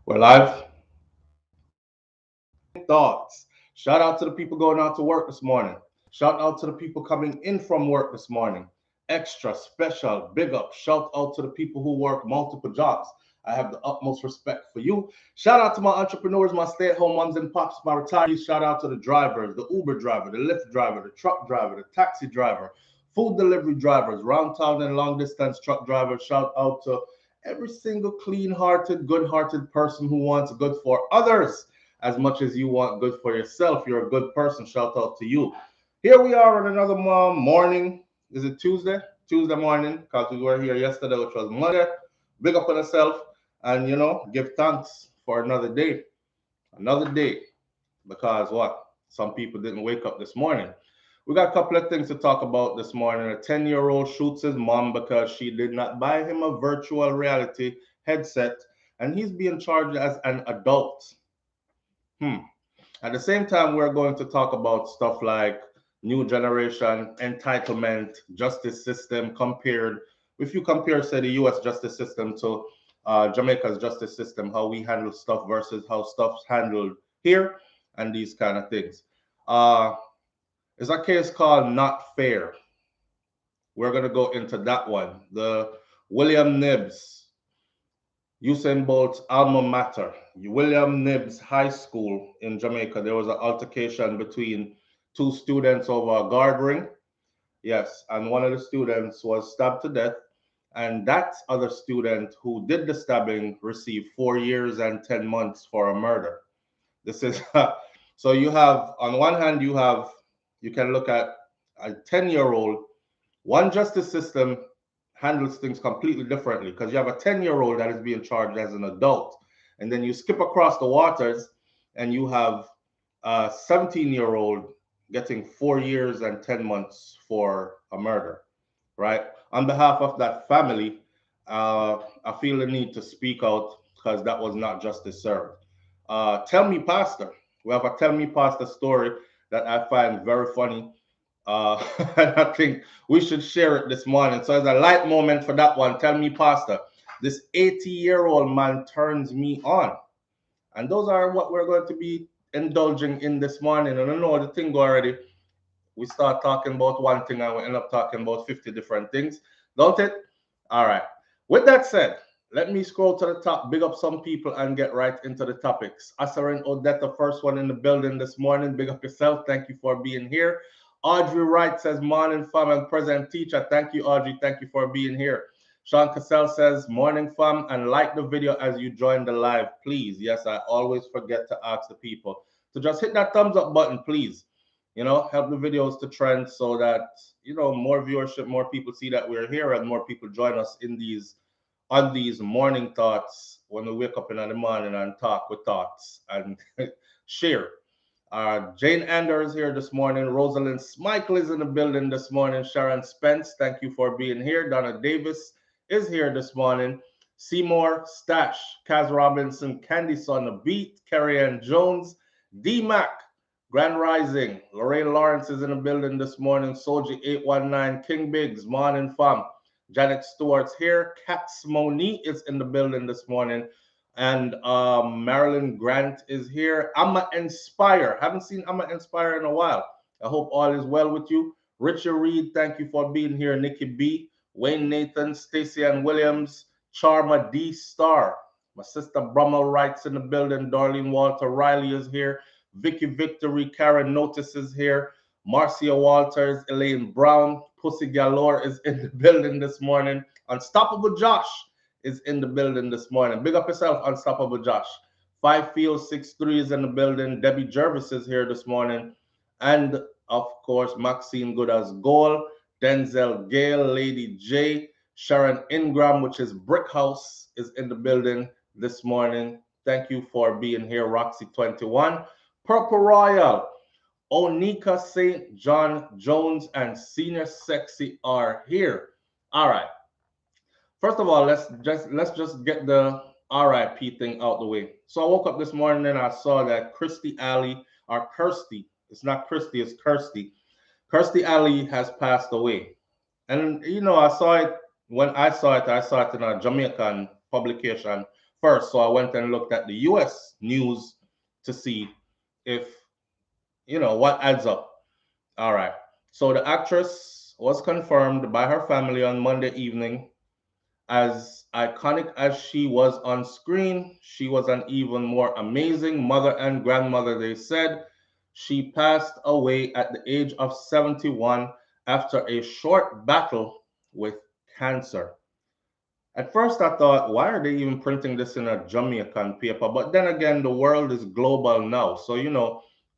We're live. Thoughts. Shout out to the people going out to work this morning. Shout out to the people coming in from work this morning. Extra special big up. Shout out to the people who work multiple jobs. I have the utmost respect for you. Shout out to my entrepreneurs, my stay-at-home moms and pops, my retirees. Shout out to the drivers, the Uber driver, the Lyft driver, the truck driver, the taxi driver, food delivery drivers, round town and long distance truck drivers. Shout out to every single clean-hearted, good-hearted person who wants good for others as much as you want good for yourself. You're a good person. Shout out to you. Here we are on another morning. Is it Tuesday? Tuesday morning, because we were here yesterday, which was Monday. Big up on yourself and, give thanks for another day. Another day. Because what? Some people didn't wake up this morning. We got a couple of things to talk about this morning. A 10-year-old shoots his mom because she did not buy him a virtual reality headset, and he's being charged as an adult. At the same time, we're going to talk about stuff like new generation, entitlement, justice system compared. If you compare, say, the U.S. justice system to Jamaica's justice system, how we handle stuff versus how stuff's handled here, and these kind of things. It's a case called Not Fair. We're going to go into that one. The William Knibb's, Usain Bolt's alma mater, William Knibb's High School in Jamaica. There was an altercation between two students over a guard ring. Yes, and one of the students was stabbed to death. And that other student who did the stabbing received 4 years and 10 months for a murder. This is so you have, on one hand, you can look at a 10-year-old. One justice system handles things completely differently because you have a 10-year-old that is being charged as an adult. And then you skip across the waters and you have a 17-year-old getting 4 years and 10 months for a murder, right? On behalf of that family, I feel the need to speak out because that was not justice served. Tell Me Pastor. We have a Tell Me Pastor story that I find very funny. And I think we should share it this morning. So as a light moment for that one, Tell Me Pastor. This 80-year-old man turns me on. And those are what we're going to be indulging in this morning. And I know the thing already. We start talking about one thing and we end up talking about 50 different things. Don't it? All right. With that said, let me scroll to the top, big up some people, and get right into the topics. Asarin Odette, the first one in the building this morning. Big up yourself. Thank you for being here. Audrey Wright says, morning, fam, and present teacher. Thank you, Audrey. Thank you for being here. Sean Cassell says, morning, fam, and like the video as you join the live, please. Yes, I always forget to ask the people to just hit that thumbs up button, please. Help the videos to trend so that, more viewership, more people see that we're here, and more people join us on these morning thoughts when we wake up in the morning and talk with thoughts and share. Jane Anders here this morning. Rosalind Smichael is in the building this morning. Sharon Spence, thank you for being here. Donna Davis is here this morning. Seymour Stash, Kaz Robinson, Candy Son, The Beat, Carrie Ann Jones, D-Mac, Grand Rising. Lorraine Lawrence is in the building this morning. Soji 819, King Biggs, morning fam. Janet Stewart's here. Kat Smoni is in the building this morning. And Marilyn Grant is here. Amma Inspire. Haven't seen Amma Inspire in a while. I hope all is well with you. Richard Reed, thank you for being here. Nikki B, Wayne Nathan, Stacey Ann Williams, Charma D Star. My sister Brummel Wright's in the building. Darlene Walter Riley is here. Vicky Victory, Karen Notice is here. Marcia Walters, Elaine Brown, Pussy Galore is in the building this morning. Unstoppable Josh is in the building this morning. Big up yourself, Unstoppable Josh. 5Field63 is in the building. Debbie Jervis is here this morning. And, of course, Maxine Good as Goal, Denzel Gale, Lady J, Sharon Ingram, which is Brick House, is in the building this morning. Thank you for being here, Roxy21. Purple Royal, Onika St. John Jones, and Senior Sexy are here. All right. First of all, let's just get the RIP thing out the way. So I woke up this morning and I saw that Kirstie Alley, or Kirstie, it's not Christy, it's Kirstie. Kirstie Alley has passed away. And I saw it when I saw it in a Jamaican publication first. So I went and looked at the US news to see if, what adds up. All right. So the actress was confirmed by her family on Monday evening. As iconic as she was on screen, she was an even more amazing mother and grandmother, they said. She passed away at the age of 71 after a short battle with cancer. At first, I thought, why are they even printing this in a Jamaican paper? But then again, the world is global now. So,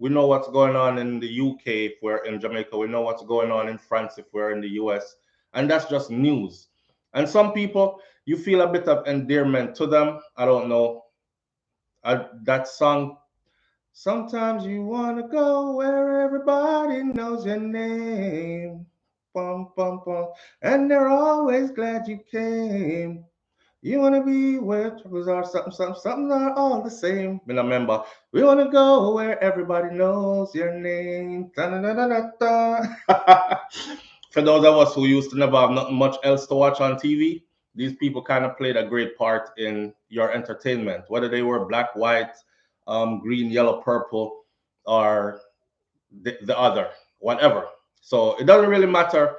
we know what's going on in the UK if we're in Jamaica. We know what's going on in France if we're in the US. And that's just news. And some people, you feel a bit of endearment to them. I don't know. That song, sometimes you want to go where everybody knows your name. Bum, bum, bum. And they're always glad you came. You wanna be where troubles are, something are all the same. Me remember, we wanna go where everybody knows your name. Da-da-da-da-da. For those of us who used to never have nothing much else to watch on TV, these people kind of played a great part in your entertainment, whether they were black, white, green, yellow, purple, or the other, whatever. So it doesn't really matter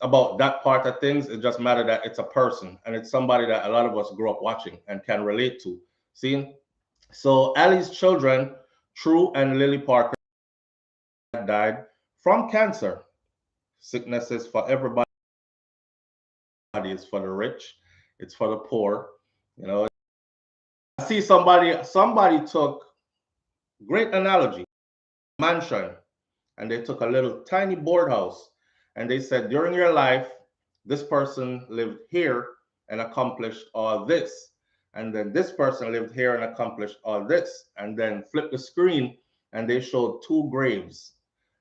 about that part of things. It just matters that it's a person and it's somebody that a lot of us grew up watching and can relate to. See? So Allie's children, True and Lily Parker, died from cancer. Sickness is for everybody. It's for the rich. It's for the poor. I see somebody took great analogy, mansion, and they took a little tiny board house and they said, during your life, this person lived here and accomplished all this. And then this person lived here and accomplished all this. And then flip the screen and they showed two graves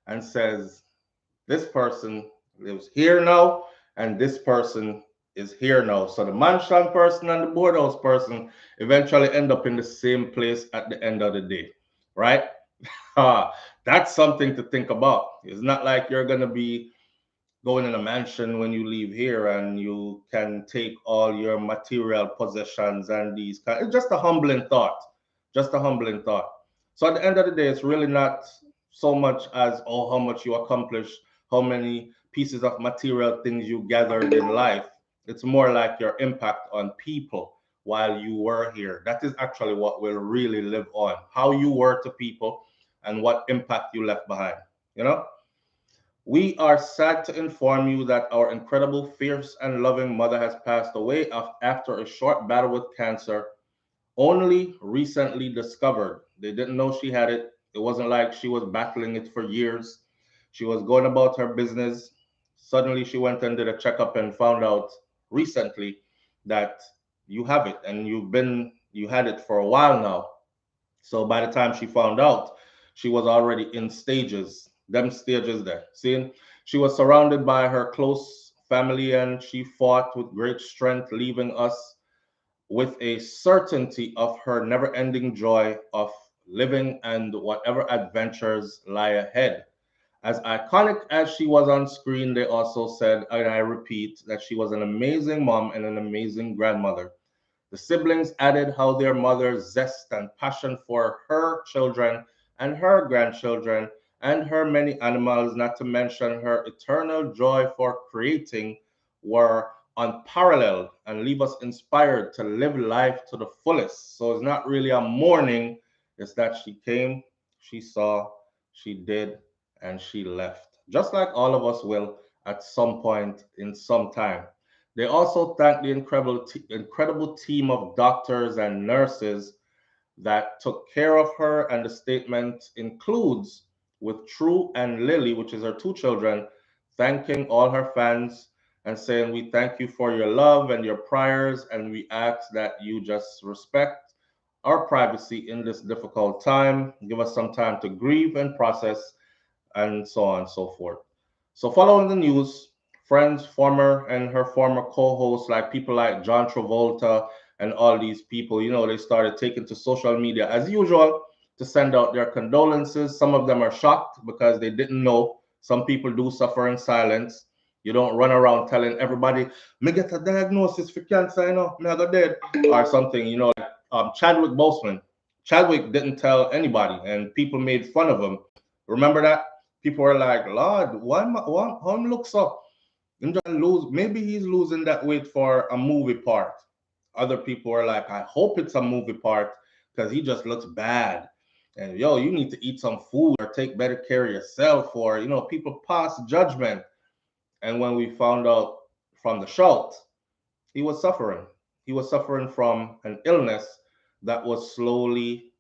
and says, this person lives here now and this person is here now. So the mansion person and the board house person eventually end up in the same place at the end of the day, right? That's something to think about. It's not like you're going to be going in a mansion when you leave here and you can take all your material possessions and these kind. It's just a humbling thought. Just a humbling thought. So at the end of the day, it's really not so much as, oh, how much you accomplished, how many pieces of material things you gathered in life. It's more like your impact on people while you were here. That is actually what will really live on. How you were to people and what impact you left behind. We are sad to inform you that our incredible, fierce, and loving mother has passed away after a short battle with cancer, only recently discovered. They didn't know she had it. It wasn't like she was battling it for years. She was going about her business. Suddenly, she went and did a checkup and found out recently that you have it and you had it for a while now. So by the time she found out, she was already in stages, them stages there. Seeing she was surrounded by her close family and she fought with great strength, leaving us with a certainty of her never ending joy of living and whatever adventures lie ahead. As iconic as she was on screen, they also said, and I repeat, that she was an amazing mom and an amazing grandmother. The siblings added how their mother's zest and passion for her children and her grandchildren and her many animals, not to mention her eternal joy for creating, were unparalleled and leave us inspired to live life to the fullest. So it's not really a mourning, it's that she came, she saw, she did, and she left. Just like all of us will at some point in some time. They also thank the incredible team of doctors and nurses that took care of her, and the statement includes, with True and Lily, which is her two children, thanking all her fans and saying, we thank you for your love and your prayers, and we ask that you just respect our privacy in this difficult time. Give us some time to grieve and process, and so on and so forth. So following the news, friends, former and her former co-hosts, like people like John Travolta and all these people, they started taking to social media as usual to send out their condolences. Some of them are shocked because they didn't know. Some people do suffer in silence. You don't run around telling everybody, me get a diagnosis for cancer, me I got dead, or something, Chadwick Boseman. Chadwick didn't tell anybody, and people made fun of him. Remember that? People were like, "Lord, why him looks up? Him just lose. Maybe he's losing that weight for a movie part." Other people were like, "I hope it's a movie part because he just looks bad." And yo, you need to eat some food or take better care of yourself, or people pass judgment. And when we found out from the shout, he was suffering. He was suffering from an illness that was slowly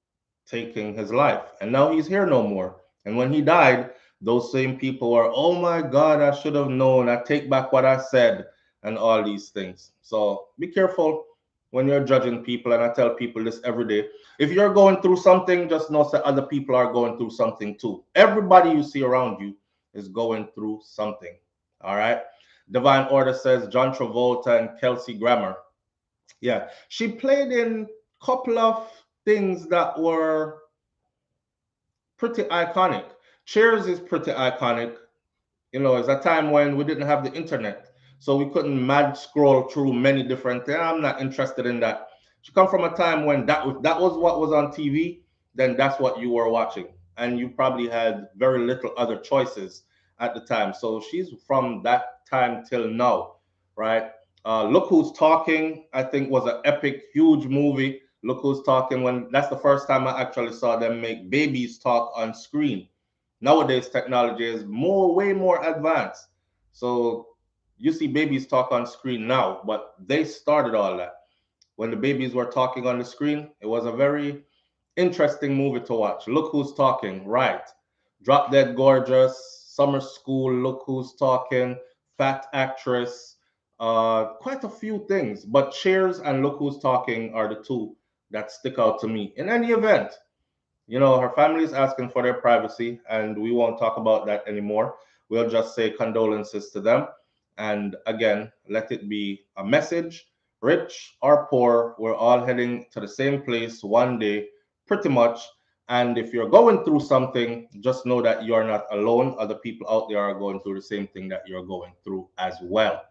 taking his life. And now he's here no more. And when he died, those same people were, "Oh my God, I should have known. I take back what I said," and all these things. So be careful when you're judging people. And I tell people this every day. If you're going through something, just know that other people are going through something too. Everybody you see around you is going through something. All right. Divine Order says John Travolta and Kelsey Grammer. Yeah, she played in a couple of things that were pretty iconic. Cheers is pretty iconic. It's a time when we didn't have the internet, so we couldn't mad scroll through many different things. I'm not interested in that. She come from a time when that was what was on TV, then that's what you were watching, and you probably had very little other choices at the time. So she's from that time till now, right? Look Who's Talking, I think, was an epic, huge movie. Look Who's Talking, when that's the first time I actually saw them make babies talk on screen. Nowadays, technology is way more advanced. So you see babies talk on screen now, but they started all that. When the babies were talking on the screen, it was a very interesting movie to watch. Look Who's Talking, right? Drop Dead Gorgeous, Summer School, Look Who's Talking, Fat Actress, quite a few things. But Cheers and Look Who's Talking are the two that stick out to me. In any event, her family is asking for their privacy, and we won't talk about that anymore. We'll just say condolences to them. And again, let it be a message. Rich or poor, we're all heading to the same place one day, pretty much. And if you're going through something, just know that you're not alone. Other people out there are going through the same thing that you're going through as well.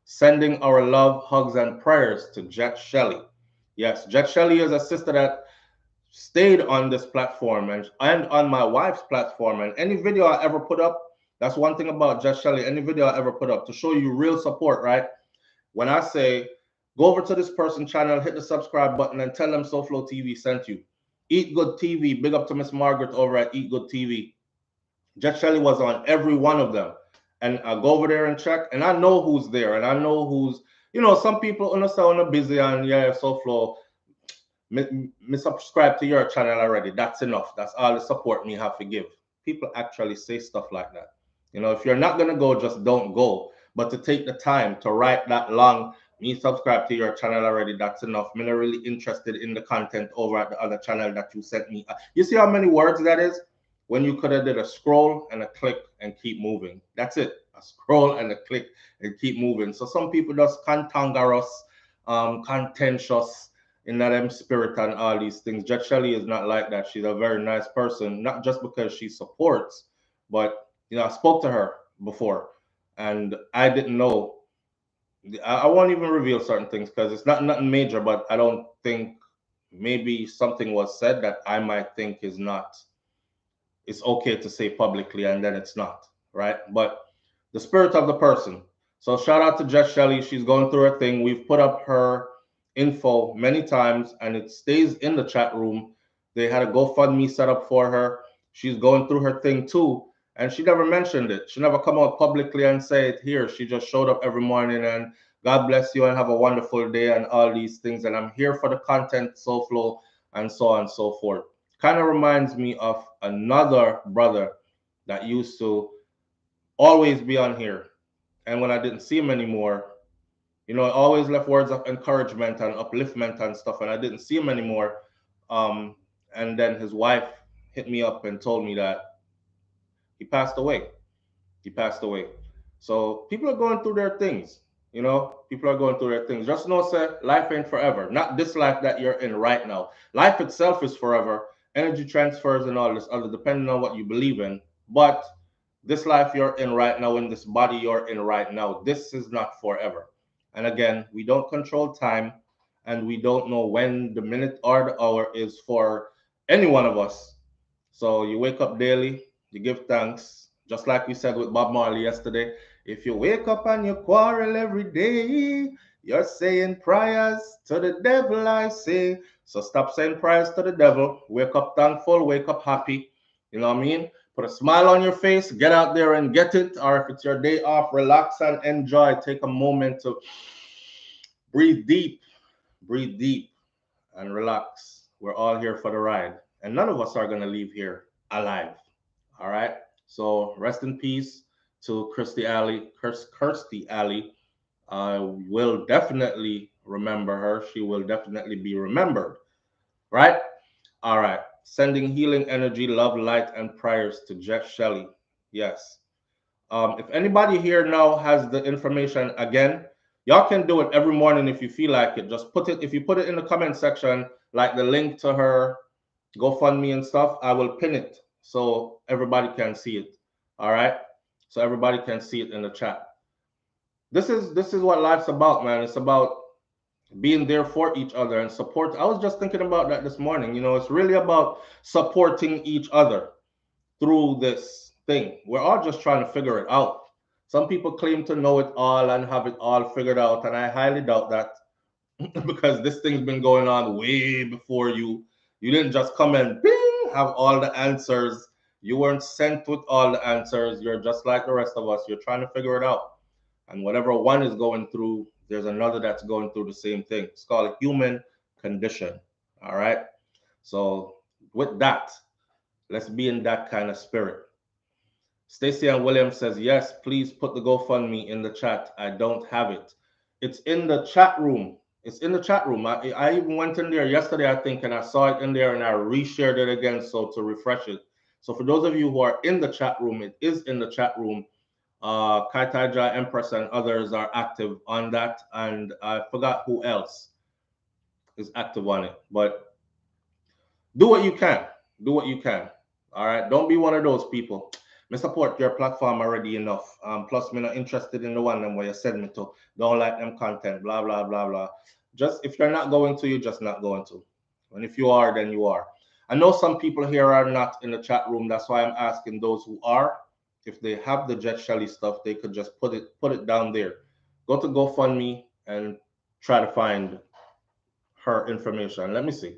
Sending our love, hugs, and prayers to Jet Shelley. Yes, Jet Shelley is a sister that stayed on this platform and on my wife's platform. And any video I ever put up, that's one thing about Jet Shelley, any video I ever put up to show you real support, right? When I say, go over to this person's channel, hit the subscribe button, and tell them SouFLoTV sent you. Eat Good TV, big up to Miss Margaret over at Eat Good TV. Jet Shelley was on every one of them. And I go over there and check, and I know who's there, and I know who's, some people understand busy, and yeah, SouFlo, me subscribe to your channel already. That's enough. That's all the support me have to give. People actually say stuff like that. If you're not gonna go, just don't go. But to take the time to write that long, me subscribe to your channel already, that's enough. Me not really interested in the content over at the other channel that you sent me. You see how many words that is? When you could have did a scroll and a click and keep moving. That's it. A scroll and a click and keep moving. So some people just cantankerous, contentious, in that spirit and all these things. Jet Shelley is not like that. She's a very nice person, not just because she supports, but I spoke to her before, and I didn't know. I won't even reveal certain things because it's nothing major, but I don't think maybe something was said that I might think is not. It's okay to say publicly, and then it's not, right? But the spirit of the person. So shout out to Jet Shelley. She's going through her thing. We've put up her info many times, and it stays in the chat room. They had a GoFundMe set up for her. She's going through her thing too, and she never mentioned it. She never come out publicly and say it here. She just showed up every morning and God bless you and have a wonderful day and all these things. And I'm here for the content, SouFlo, and so on and so forth. Kind of reminds me of another brother that used to always be on here. And when I didn't see him anymore, I always left words of encouragement and upliftment and stuff, and I didn't see him anymore. And then his wife hit me up and told me that he passed away. He passed away. So people are going through their things. People are going through their things. Just know, sir, life ain't forever. Not this life that you're in right now. Life itself is forever. Energy transfers and all this other, depending on what you believe in. But this life you're in right now, in this body you're in right now, this is not forever. And again, we don't control time, and we don't know when the minute or the hour is for any one of us. So you wake up daily, you give thanks, just like we said with Bob Marley yesterday. If you wake up and you quarrel every day, you're saying prayers to the devil, I say. So stop saying prayers to the devil. Wake up thankful, wake up happy. You know what I mean? Put a smile on your face, get out there and get it. Or if it's your day off, relax and enjoy. Take a moment to breathe deep, and relax. We're all here for the ride. And none of us are going to leave here alive. All right? So rest in peace to Kirstie Alley. Kirstie Alley. I will definitely remember her. She will definitely be remembered. Right? All right. Sending healing energy, love, light, and prayers to Jeff Shelley. Yes. If anybody here now has the information, again, y'all can do it every morning if you feel like it. Just put it, if you put it in the comment section, like the link to her GoFundMe and stuff, I will pin it so everybody can see it. All right? So everybody can see it in the chat. This is what life's about, man. It's about being there for each other and support. I was just thinking about that this morning. You know, it's really about supporting each other through this thing. We're all just trying to figure it out. Some people claim to know it all and have it all figured out, and I highly doubt that because this thing's been going on way before you. You didn't just come and bing, have all the answers. You weren't sent with all the answers. You're just like the rest of us. You're trying to figure it out. And whatever one is going through, there's another that's going through the same thing. It's called a human condition. All right. So with that, let's be in that kind of spirit. Stacy and William says, yes, please put the GoFundMe in the chat. I don't have it. It's in the chat room. It's in the chat room. I even went in there yesterday, I think, and I saw it in there and I reshared it again, so to refresh it. So for those of you who are in the chat room, it is in the chat room. Kai Taija, Empress, and others are active on that. And I forgot who else is active on it. But do what you can. Do what you can. All right. Don't be one of those people. Me support your platform already enough. Plus, me not interested in the one them where you send me to. Don't like them content. Blah blah blah blah. Just if you're not going to, you're just not going to. And if you are, then you are. I know some people here are not in the chat room. That's why I'm asking those who are. If they have the Jet Shelley stuff, they could just put it down there. Go to GoFundMe and try to find her information. Let me see.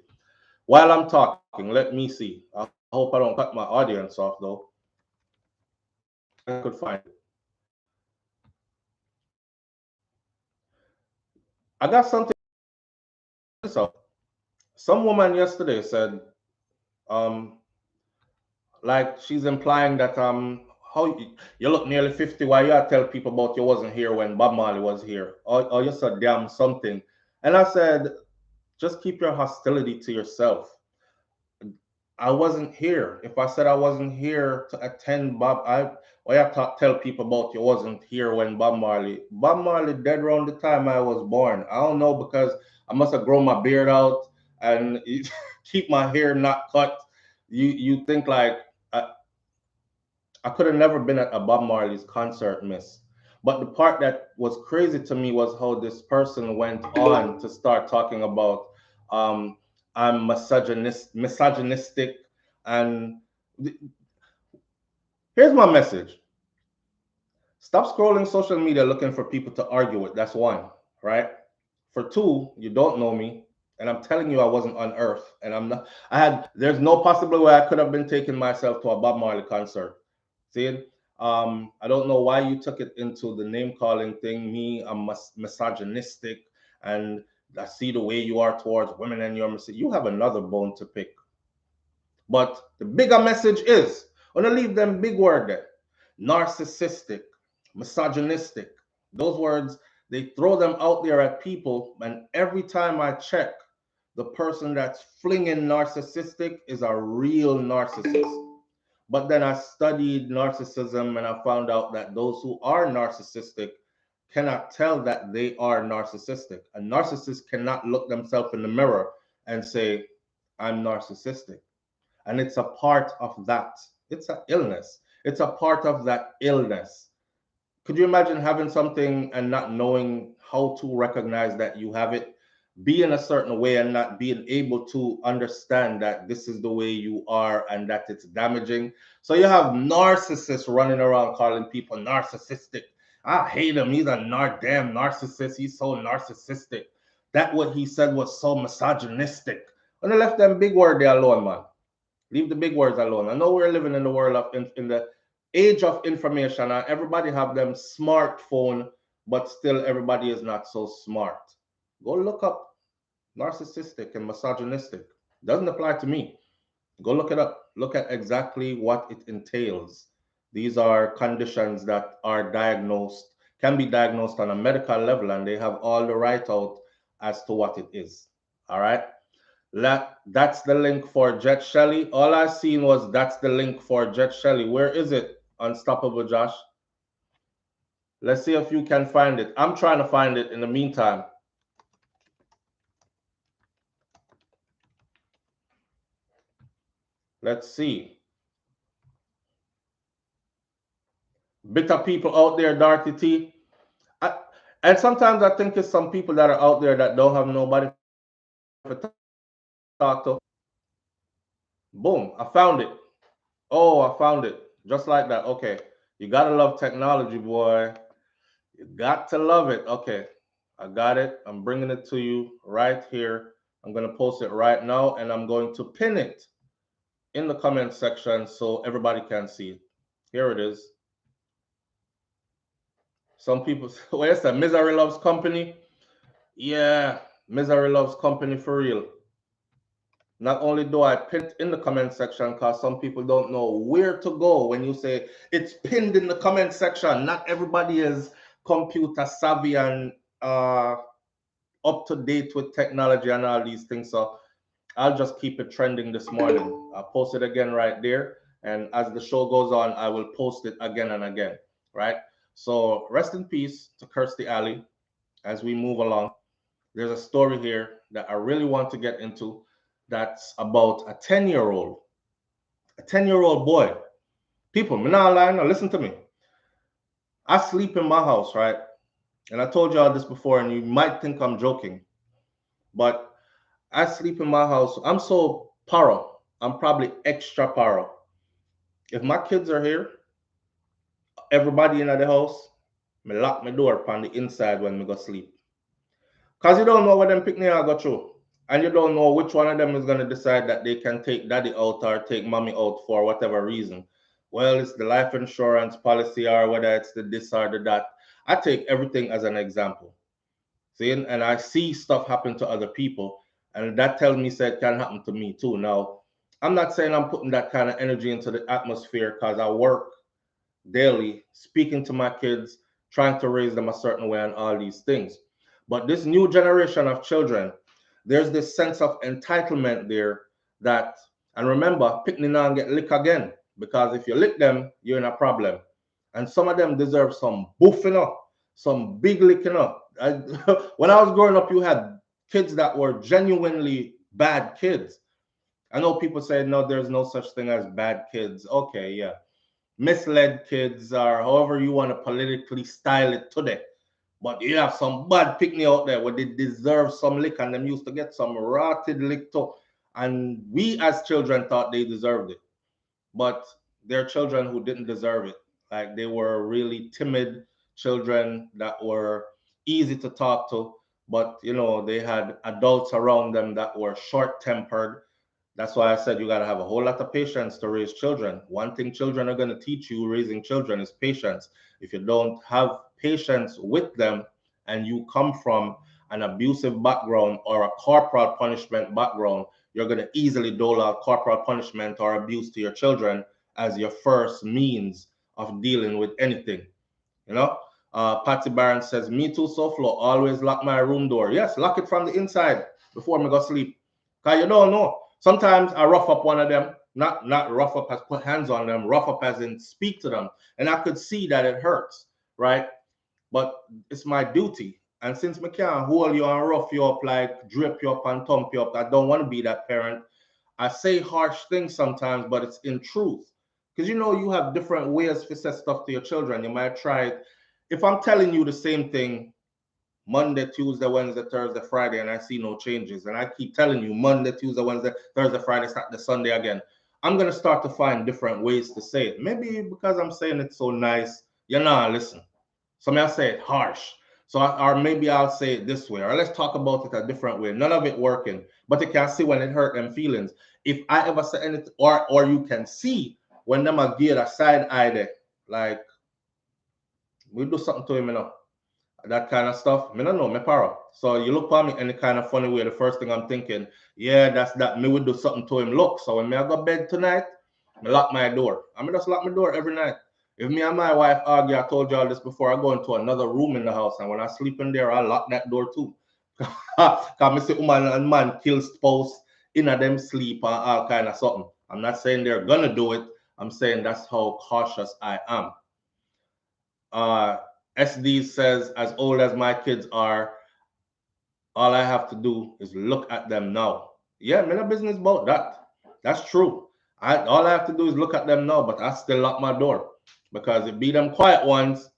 While I'm talking, let me see. I hope I don't cut my audience off though. I could find it. I got something. Some woman yesterday said, like she's implying that how you look nearly 50, why you tell people about you wasn't here when Bob Marley was here, or you said damn something. And I said, just keep your hostility to yourself. I wasn't here. If I said I wasn't here to attend Bob, I have to tell people about you wasn't here when Bob Marley dead around the time I was born. I don't know, because I must have grown my beard out and keep my hair not cut. You think like I could have never been at a Bob Marley's concert, miss. But the part that was crazy to me was how this person went on to start talking about I'm misogynistic. And here's my message. Stop scrolling social media looking for people to argue with. That's one, right? For two, you don't know me. And I'm telling you, I wasn't on earth. And there's no possible way I could have been taking myself to a Bob Marley concert. See? I don't know why you took it into the name calling thing. Me, I'm misogynistic, and I see the way you are towards women, and you have another bone to pick. But the bigger message is, I'm gonna leave them big word there. Narcissistic, misogynistic. Those words, they throw them out there at people, and every time I check, the person that's flinging narcissistic is a real narcissist. But then I studied narcissism and I found out that those who are narcissistic cannot tell that they are narcissistic. A narcissist cannot look themselves in the mirror and say, I'm narcissistic. And it's a part of that. It's an illness. It's a part of that illness. Could you imagine having something and not knowing how to recognize that you have it? being a certain way and not being able to understand that this is the way you are and that it's damaging. So you have narcissists running around calling people narcissistic. I hate him. He's a damn narcissist. He's so narcissistic. That what he said was so misogynistic. And I left them big word there alone, man. Leave the big words alone. I know we're living in the world of in the age of information, and everybody have them smartphone, but still everybody is not so smart. Go look up narcissistic and misogynistic. Doesn't apply to me. Go look it up. Look at exactly what it entails. These are conditions that are diagnosed, can be diagnosed on a medical level, and they have all the right out as to what it is. All right. That's the link for Jet Shelley. All I seen was that's the link for Jet Shelley. Where is it? Unstoppable Josh. Let's see if you can find it. I'm trying to find it in the meantime. Let's see. Bitter people out there, Darty T. And sometimes I think it's some people that are out there that don't have nobody to talk to. Boom, I found it. Oh, I found it. Just like that. Okay. You got to love technology, boy. You got to love it. Okay. I got it. I'm bringing it to you right here. I'm going to post it right now, and I'm going to pin it in the comment section so everybody can see it. Here it is. Some people say, where's that? Misery loves company. Yeah, misery loves company for real. Not only do I pin it in the comment section because some people don't know where to go when you say it's pinned in the comment section. Not everybody is computer savvy and up to date with technology and all these things. So I'll just keep it trending this morning. I'll post it again right there. And as the show goes on, I will post it again and again, right? So rest in peace to Kirstie Alley as we move along. There's a story here that I really want to get into that's about a 10-year-old. A 10-year-old boy. People, me not lying, now listen to me. I sleep in my house, right? And I told y'all this before, and you might think I'm joking, but I sleep in my house. I'm so paro. I'm probably extra paro. If my kids are here, everybody in the house, me lock my door upon the inside when me go sleep. Because you don't know what them picnic are go through. And you don't know which one of them is going to decide that they can take daddy out or take mommy out for whatever reason. Well, it's the life insurance policy or whether it's the this or the that. I take everything as an example. See, and I see stuff happen to other people. And that tells me that it can happen to me too. Now, I'm not saying I'm putting that kind of energy into the atmosphere because I work daily speaking to my kids, trying to raise them a certain way and all these things. But this new generation of children, there's this sense of entitlement there that, and remember, pick me now and get lick again, because if you lick them, you're in a problem. And some of them deserve some boofing up, some big licking up. When I was growing up, you had kids that were genuinely bad kids. I know people say, no, there's no such thing as bad kids. Okay, yeah. Misled kids, or however you want to politically style it today. But you have some bad picnic out there where they deserve some lick, and them used to get some rotted lick too. And we as children thought they deserved it. But they're children who didn't deserve it. Like they were really timid children that were easy to talk to, but you know, they had adults around them that were short-tempered. That's why I said you got to have a whole lot of patience to raise children. One thing children are going to teach you raising children is patience. If you don't have patience with them and you come from an abusive background or a corporal punishment background, you're going to easily dole out corporal punishment or abuse to your children as your first means of dealing with anything. You know, Patsy Barron says, me too, SouFLo, always lock my room door. Yes, lock it from the inside before me go sleep. Because you don't know. Sometimes I rough up one of them, not rough up as put hands on them, rough up as in speak to them. And I could see that it hurts, right? But it's my duty. And since I can't hold you and rough you up, like drip you up and thump you up, I don't want to be that parent. I say harsh things sometimes, but it's in truth. Because you know, you have different ways to say stuff to your children. You might try it. If I'm telling you the same thing Monday, Tuesday, Wednesday, Thursday, Friday, and I see no changes. And I keep telling you Monday, Tuesday, Wednesday, Thursday, Friday, Saturday, Sunday again. I'm going to start to find different ways to say it. Maybe because I'm saying it so nice, listen. Some I say it harsh. So, or maybe I'll say it this way, or let's talk about it a different way. None of it working, but you can see when it hurt them feelings. If I ever say anything, or you can see when them a get a side eye there, like we do something to him, that kind of stuff. Me don't know, me para. So you look at me any kind of funny way, the first thing I'm thinking, yeah, that's that. Me would do something to him. Look, so when me I go to bed tonight, me lock my door. I mean, just lock my door every night. If me and my wife argue, I told y'all this before, I go into another room in the house, and when I sleep in there, I lock that door too. Because me say woman and man kill spouse in a them sleep and all kind of something. I'm not saying they're gonna do it. I'm saying that's how cautious I am. SD says, as old as my kids are, all I have to do is look at them now. Yeah, I'm in a business about that. That's true. All I have to do is look at them now, but I still lock my door because it be them quiet ones,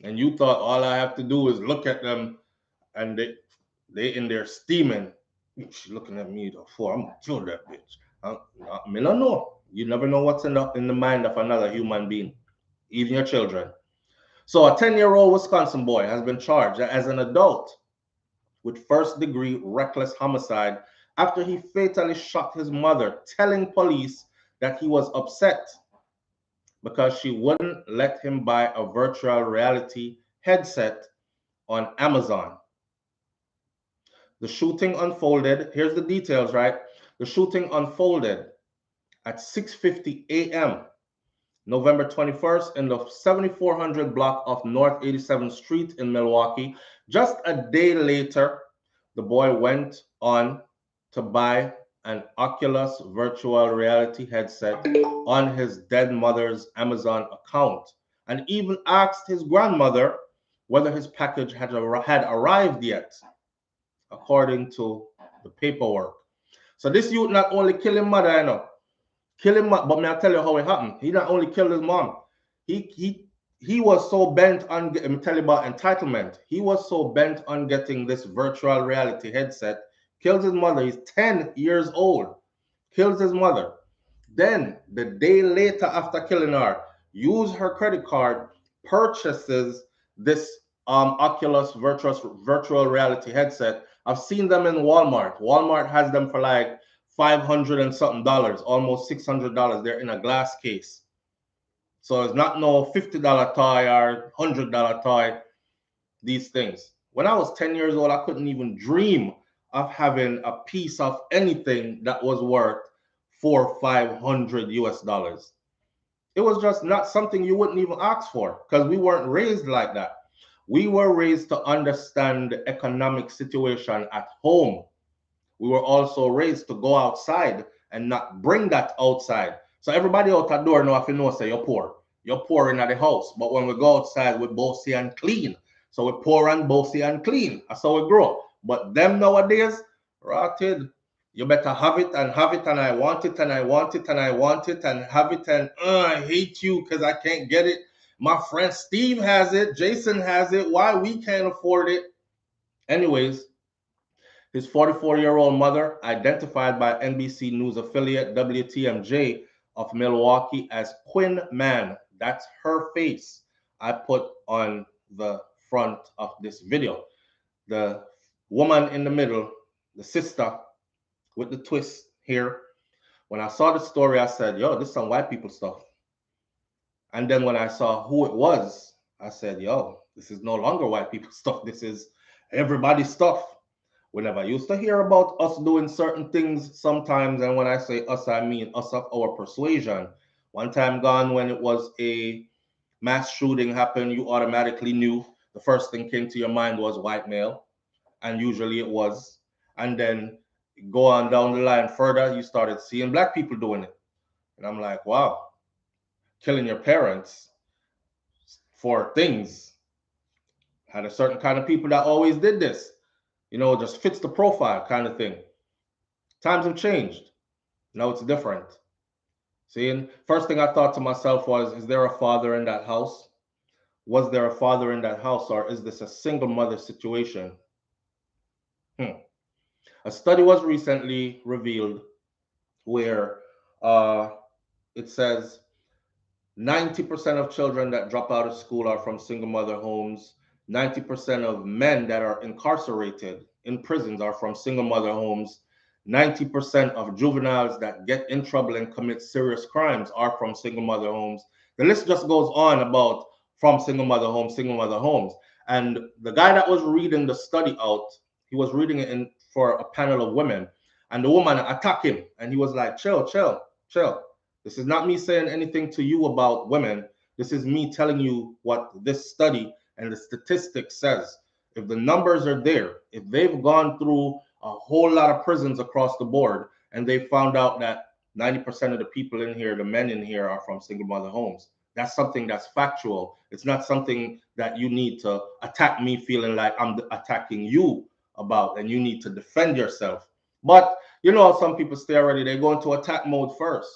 and you thought all I have to do is look at them, and they in there steaming. She's looking at me for I'm gonna kill that bitch. I don't know. You never know what's in the mind of another human being, even your children. So a 10-year-old Wisconsin boy has been charged as an adult with first-degree reckless homicide after he fatally shot his mother, telling police that he was upset because she wouldn't let him buy a virtual reality headset on Amazon. The shooting unfolded, here's the details, right? The shooting unfolded at 6:50 a.m. November 21st in the 7400 block of North 87th Street in Milwaukee. Just a day later, the boy went on to buy an Oculus virtual reality headset on his dead mother's Amazon account and even asked his grandmother whether his package had arrived yet, according to the paperwork. So this youth not only killed his mother, kill him, but may I tell you how it happened? He not only killed his mom, he was so bent on, let me tell you about entitlement. He was so bent on getting this virtual reality headset, kills his mother. He's 10 years old, kills his mother. Then the day later after killing her, use her credit card, purchases this Oculus virtual reality headset. I've seen them in Walmart. Walmart has them for like $500 and something, almost $600. They're in a glass case. So it's not no $50 toy or $100 toy, these things. When I was 10 years old, I couldn't even dream of having a piece of anything that was worth $400-500 US. It was just not something you wouldn't even ask for because we weren't raised like that. We were raised to understand the economic situation at home. We were also raised to go outside and not bring that outside. So everybody out the door know if you know say you're poor. You're poor in the house. But when we go outside, we're bossy and clean. So we're poor and bossy and clean. That's how we grow. But them nowadays, rotted. You better have it, and I want it, and I want it, and I want it, and have it, and I hate you because I can't get it. My friend Steve has it. Jason has it. Why we can't afford it? Anyways, his 44-year-old mother, identified by NBC News affiliate WTMJ of Milwaukee as Quinn Mann. That's her face I put on the front of this video. The woman in the middle, the sister with the twist here. When I saw the story, I said, yo, this is some white people stuff. And then when I saw who it was, I said, yo, this is no longer white people stuff. This is everybody's stuff. We never used to hear about us doing certain things sometimes. And when I say us, I mean us of our persuasion. One time gone when it was a mass shooting happened, you automatically knew the first thing came to your mind was white male. And usually it was. And then go on down the line further, you started seeing black people doing it. And I'm like, wow, killing your parents for things. Had a certain kind of people that always did this. Just fits the profile kind of thing. Times have changed. Now it's different. See, and first thing I thought to myself was, is there a father in that house? Was there a father in that house, or is this a single mother situation? A study was recently revealed where it says 90% of children that drop out of school are from single mother homes. 90% of men that are incarcerated in prisons are from single mother homes. 90% of juveniles that get in trouble and commit serious crimes are from single mother homes. The list just goes on about from single mother homes, single mother homes. And the guy that was reading the study out, he was reading it in for a panel of women, and the woman attacked him, and he was like, chill, chill, chill. This is not me saying anything to you about women. This is me telling you what this study and the statistics says. If the numbers are there, if they've gone through a whole lot of prisons across the board and they found out that 90% of the people in here, the men in here, are from single mother homes, that's something that's factual. It's not something that you need to attack me feeling like I'm attacking you about, and you need to defend yourself. But you know, some people stay already, they go into attack mode first.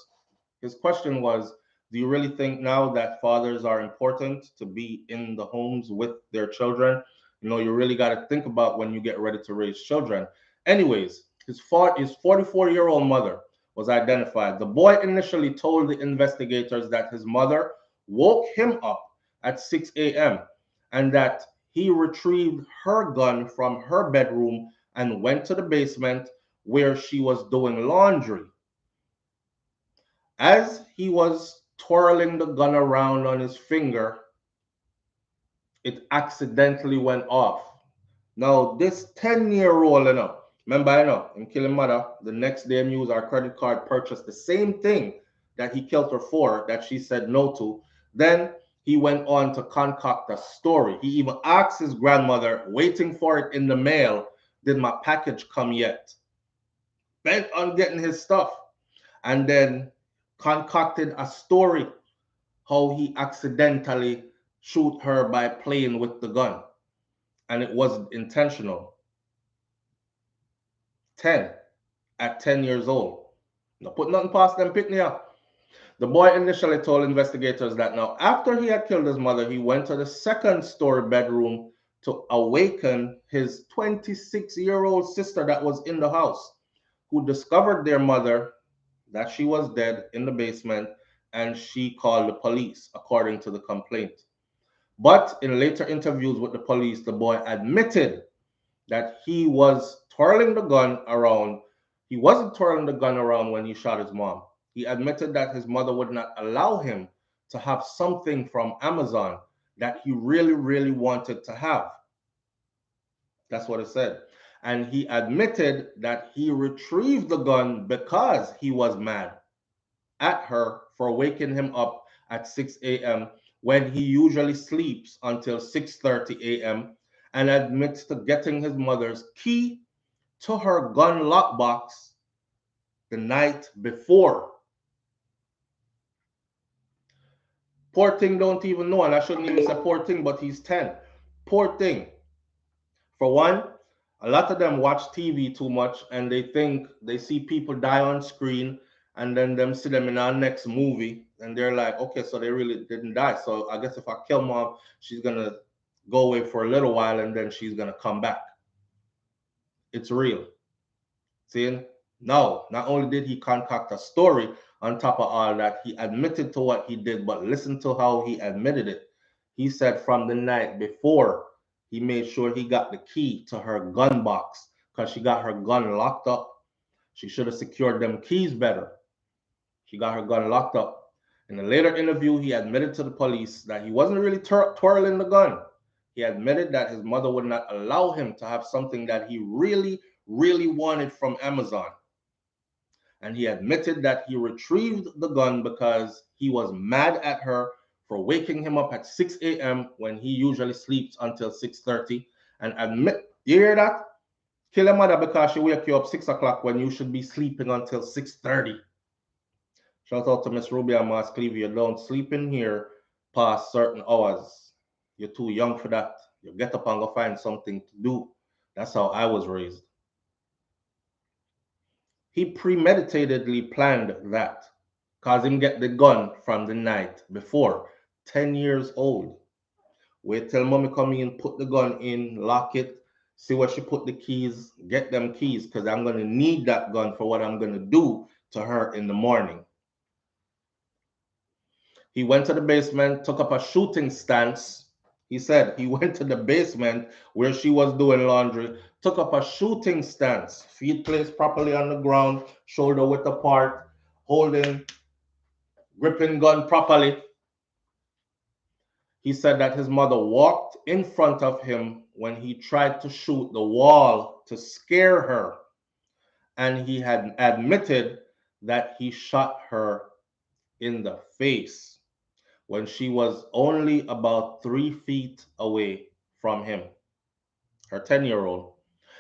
His question was, do you really think now that fathers are important to be in the homes with their children? You know, you really got to think about when you get ready to raise children. Anyways, his 44-year-old mother was identified. The boy initially told the investigators that his mother woke him up at 6 a.m. and that he retrieved her gun from her bedroom and went to the basement where she was doing laundry. As he was twirling the gun around on his finger, it accidentally went off. Now, this 10-year-old, remember, in killing mother, the next day him use our credit card, purchased the same thing that he killed her for, that she said no to. Then he went on to concoct a story. He even asked his grandmother, waiting for it in the mail, did my package come yet? Bent on getting his stuff. And then concocted a story how he accidentally shoot her by playing with the gun, and it wasn't intentional. 10 years old. No put nothing past them pitney up. The boy initially told investigators that now after he had killed his mother, he went to the second story bedroom to awaken his 26-year-old sister that was in the house, who discovered their mother, that she was dead, in the basement, and she called the police, according to the complaint. But in later interviews with the police, the boy admitted that he was twirling the gun around. He wasn't twirling the gun around when he shot his mom. He admitted that his mother would not allow him to have something from Amazon that he really, really wanted to have. That's what it said. And he admitted that he retrieved the gun because he was mad at her for waking him up at 6 a.m. when he usually sleeps until 6:30 a.m. and admits to getting his mother's key to her gun lockbox the night before. Poor thing don't even know, and I shouldn't even say poor thing, but he's 10. Poor thing. For one, a lot of them watch TV too much and they think they see people die on screen, and then them see them in our next movie and they're like, okay, so they really didn't die. So I guess if I kill mom, she's gonna go away for a little while and then she's gonna come back. It's real. See? No, not only did he concoct a story on top of all that, he admitted to what he did, but listen to how he admitted it. He said from the night before, he made sure he got the key to her gun box because she got her gun locked up. She should have secured them keys better. She got her gun locked up. In a later interview, he admitted to the police that he wasn't really twirling the gun. He admitted that his mother would not allow him to have something that he really, really wanted from Amazon. And he admitted that he retrieved the gun because he was mad at her for waking him up at 6 a.m. when he usually sleeps until 6:30. And you hear that? Kill a mother because she wake you up 6 o'clock when you should be sleeping until 6:30. Shout out to Miss Ruby and Mas Cleve. You don't sleep in here past certain hours. You're too young for that. You get up and go find something to do. That's how I was raised. He premeditatedly planned that, cause him get the gun from the night before. 10 years old. Wait till mommy come in, put the gun in, lock it, see where she put the keys, get them keys, because I'm going to need that gun for what I'm going to do to her in the morning. He went to the basement, took up a shooting stance. He said he went to the basement where she was doing laundry, took up a shooting stance, feet placed properly on the ground, shoulder width apart, holding, gripping gun properly. He said that his mother walked in front of him when he tried to shoot the wall to scare her, and he had admitted that he shot her in the face when she was only about 3 feet away from him, her 10-year-old.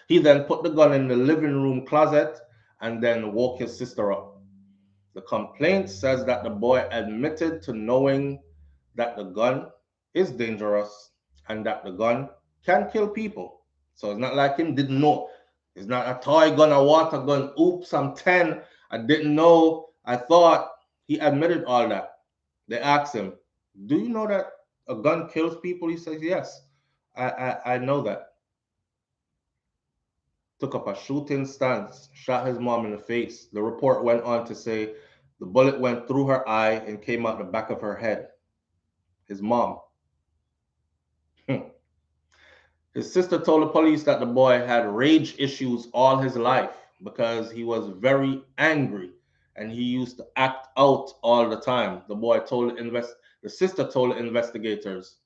He then put the gun in the living room closet and then woke his sister up. The complaint says that the boy admitted to knowing that the gun is dangerous and that the gun can kill people. So it's not like him didn't know. It's not a toy gun, a water gun. Oops, I'm 10. I didn't know. I thought. He admitted all that. They asked him, do you know that a gun kills people? He says, yes, I know that. Took up a shooting stance, shot his mom in the face. The report went on to say the bullet went through her eye and came out the back of her head. His mom. His sister told the police that the boy had rage issues all his life because he was very angry and he used to act out all the time. The sister told the investigators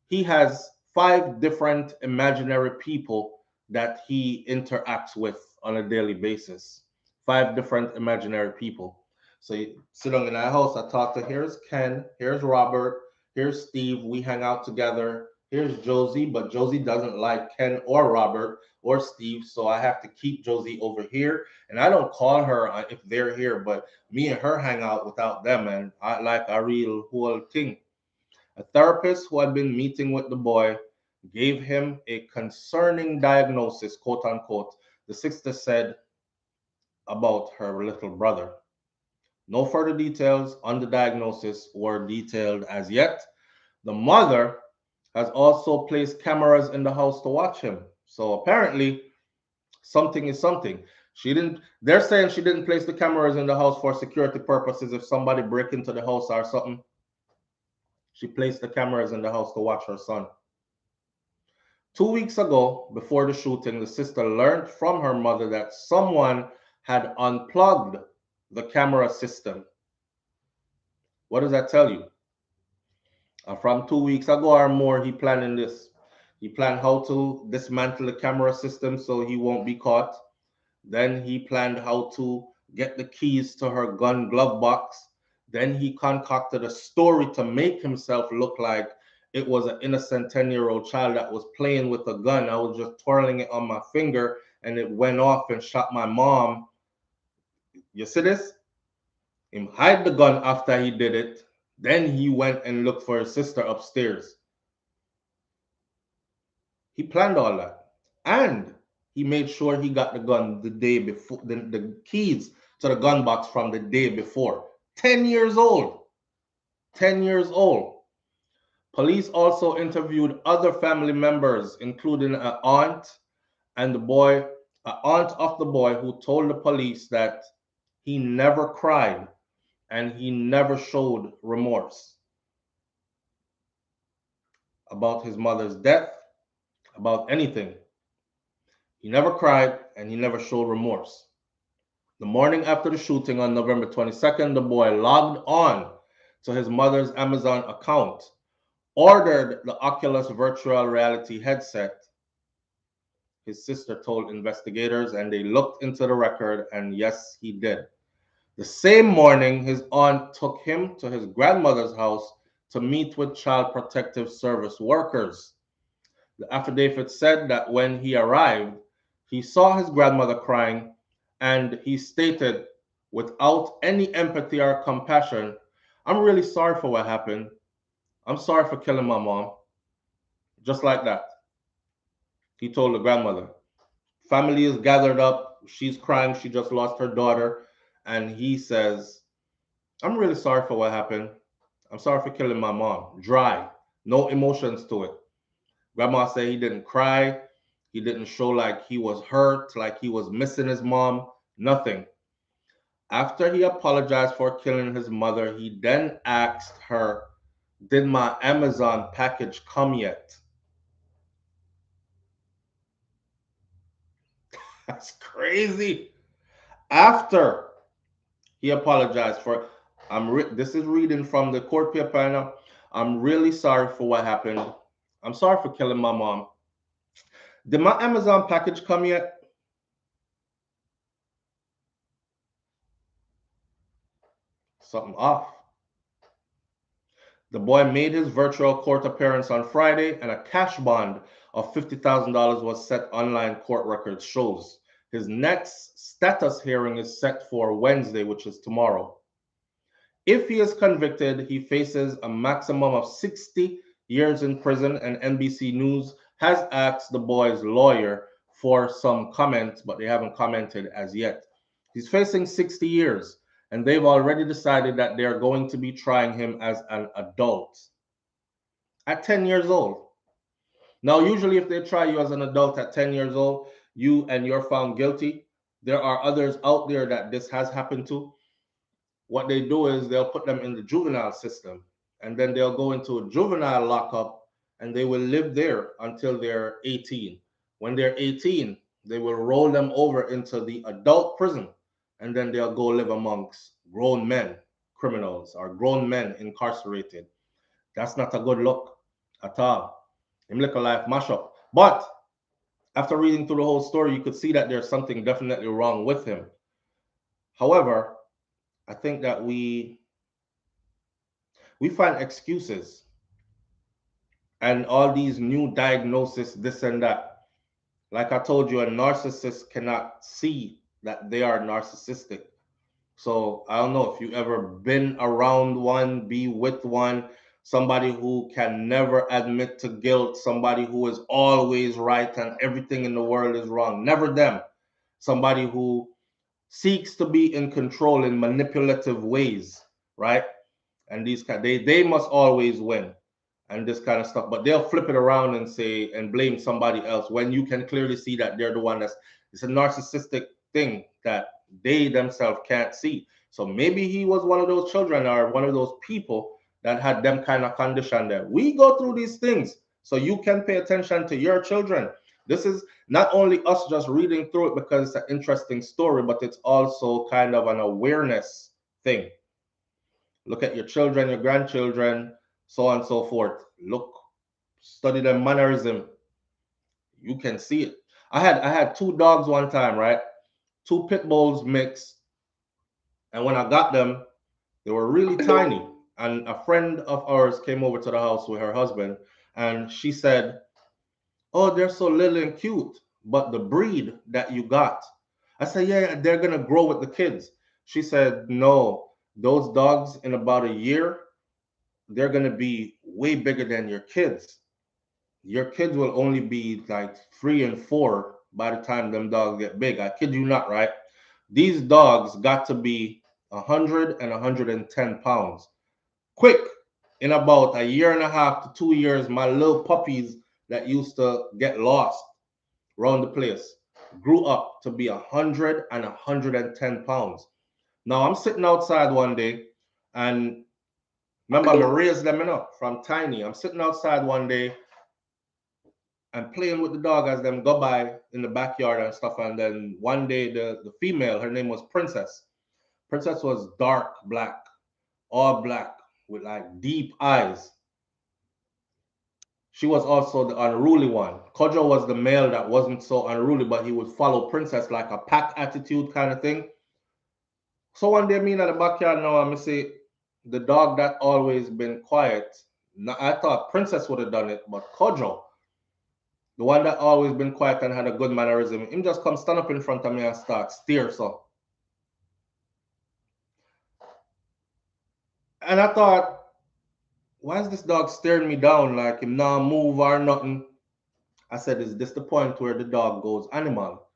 he has 5 different imaginary people that he interacts with on a daily basis. 5 different imaginary people. So you sit down in our house, I talk to, here's Ken, here's Robert, here's Steve, we hang out together. Here's Josie, but Josie doesn't like Ken or Robert or Steve, so I have to keep Josie over here. And I don't call her if they're here, but me and her hang out without them, and I like a real whole thing. A therapist who had been meeting with the boy gave him a concerning diagnosis, quote unquote, the sister said about her little brother. No further details on the diagnosis were detailed as yet. The mother has also placed cameras in the house to watch him. So apparently, something is something. They're saying she didn't place the cameras in the house for security purposes if somebody break into the house or something. She placed the cameras in the house to watch her son. 2 weeks ago, before the shooting, the sister learned from her mother that someone had unplugged the camera system. What does that tell you? From 2 weeks ago or more, he planning this. He planned how to dismantle the camera system so he won't be caught. Then he planned how to get the keys to her gun glove box. Then he concocted a story to make himself look like it was an innocent 10-year-old child that was playing with a gun. I was just twirling it on my finger and it went off and shot my mom. You see this? Him hide the gun after he did it. Then he went and looked for his sister upstairs. He planned all that. And he made sure he got the gun the day before, the keys to the gun box from the day before. 10 years old. 10 years old. Police also interviewed other family members, including an aunt and an aunt of the boy, who told the police that he never cried and he never showed remorse about his mother's death, about anything. He never cried and he never showed remorse. The morning after the shooting on November 22nd, the boy logged on to his mother's Amazon account, ordered the Oculus virtual reality headset. His sister told investigators, and they looked into the record, and yes, he did. The same morning, his aunt took him to his grandmother's house to meet with Child Protective Service workers. The affidavit said that when he arrived, he saw his grandmother crying, and he stated, without any empathy or compassion, I'm really sorry for what happened. I'm sorry for killing my mom. Just like that. He told the grandmother. Family is gathered up. She's crying. She just lost her daughter. And he says, I'm really sorry for what happened. I'm sorry for killing my mom. Dry. No emotions to it. Grandma said he didn't cry. He didn't show like he was hurt, like he was missing his mom. Nothing. After he apologized for killing his mother, he then asked her, "Did my Amazon package come yet?" That's crazy. After he apologized for, this is reading from the court paper now. "I'm really sorry for what happened. I'm sorry for killing my mom. Did my Amazon package come yet?" Something off. The boy made his virtual court appearance on Friday, and a cash bond of $50,000 was set, online court records shows. His next status hearing is set for Wednesday, which is tomorrow. If he is convicted, he faces a maximum of 60 years in prison, and NBC News has asked the boy's lawyer for some comments, but they haven't commented as yet. He's facing 60 years, and they've already decided that they're going to be trying him as an adult at 10 years old. Now, usually if they try you as an adult at 10 years old, you're found guilty, there are others out there that this has happened to. What they do is they'll put them in the juvenile system, and then they'll go into a juvenile lockup, and they will live there until they're 18. When they're 18, they will roll them over into the adult prison, and then they'll go live amongst grown men, criminals, or grown men incarcerated. That's not a good look at all. Him look a life mashup. But after reading through the whole story, you could see that there's something definitely wrong with him. However, I think that we find excuses and all these new diagnoses, this and that. Like I told you, a narcissist cannot see that they are narcissistic. So I don't know if you ever been around one, be with one, somebody who can never admit to guilt, somebody who is always right and everything in the world is wrong. Never them. Somebody who seeks to be in control in manipulative ways, right? And they must always win and this kind of stuff. But they'll flip it around and say and blame somebody else when you can clearly see that they're the one it's a narcissistic thing that they themselves can't see. So maybe he was one of those children or one of those people that had them kind of condition there. We go through these things so you can pay attention to your children. This is not only us just reading through it because it's an interesting story, but it's also kind of an awareness thing. Look at your children, your grandchildren, so on and so forth. Look, study their mannerism. You can see it. I had two dogs one time, right? Two pit bulls mixed. And when I got them, they were really tiny. And a friend of ours came over to the house with her husband, and she said, "Oh, they're so little and cute, but the breed that you got." I said, "Yeah, they're gonna grow with the kids." She said, "No, those dogs in about a year, they're going to be way bigger than your kids. Your kids will only be like 3 and 4 by the time them dogs get big." I kid you not, right? These dogs got to be 100 and 110 pounds. Quick, in about a year and a half to 2 years, my little puppies that used to get lost around the place grew up to be 100 and 110 pounds. Now I'm sitting outside one day, and remember, I raised them enough from tiny. I'm sitting outside one day and playing with the dog as them go by in the backyard and stuff. And then one day, the female, her name was Princess. Princess was dark black, all black, with like deep eyes. She was also the unruly one. Kojo was the male that wasn't so unruly, but he would follow Princess like a pack attitude kind of thing. So one day, me in the backyard now, I'm say the dog that always been quiet. I thought Princess would have done it, but Kojo, the one that always been quiet and had a good mannerism, him just come stand up in front of me and start steer so. And I thought, why is this dog staring me down like him not move or nothing? I said, is this the point where the dog goes animal?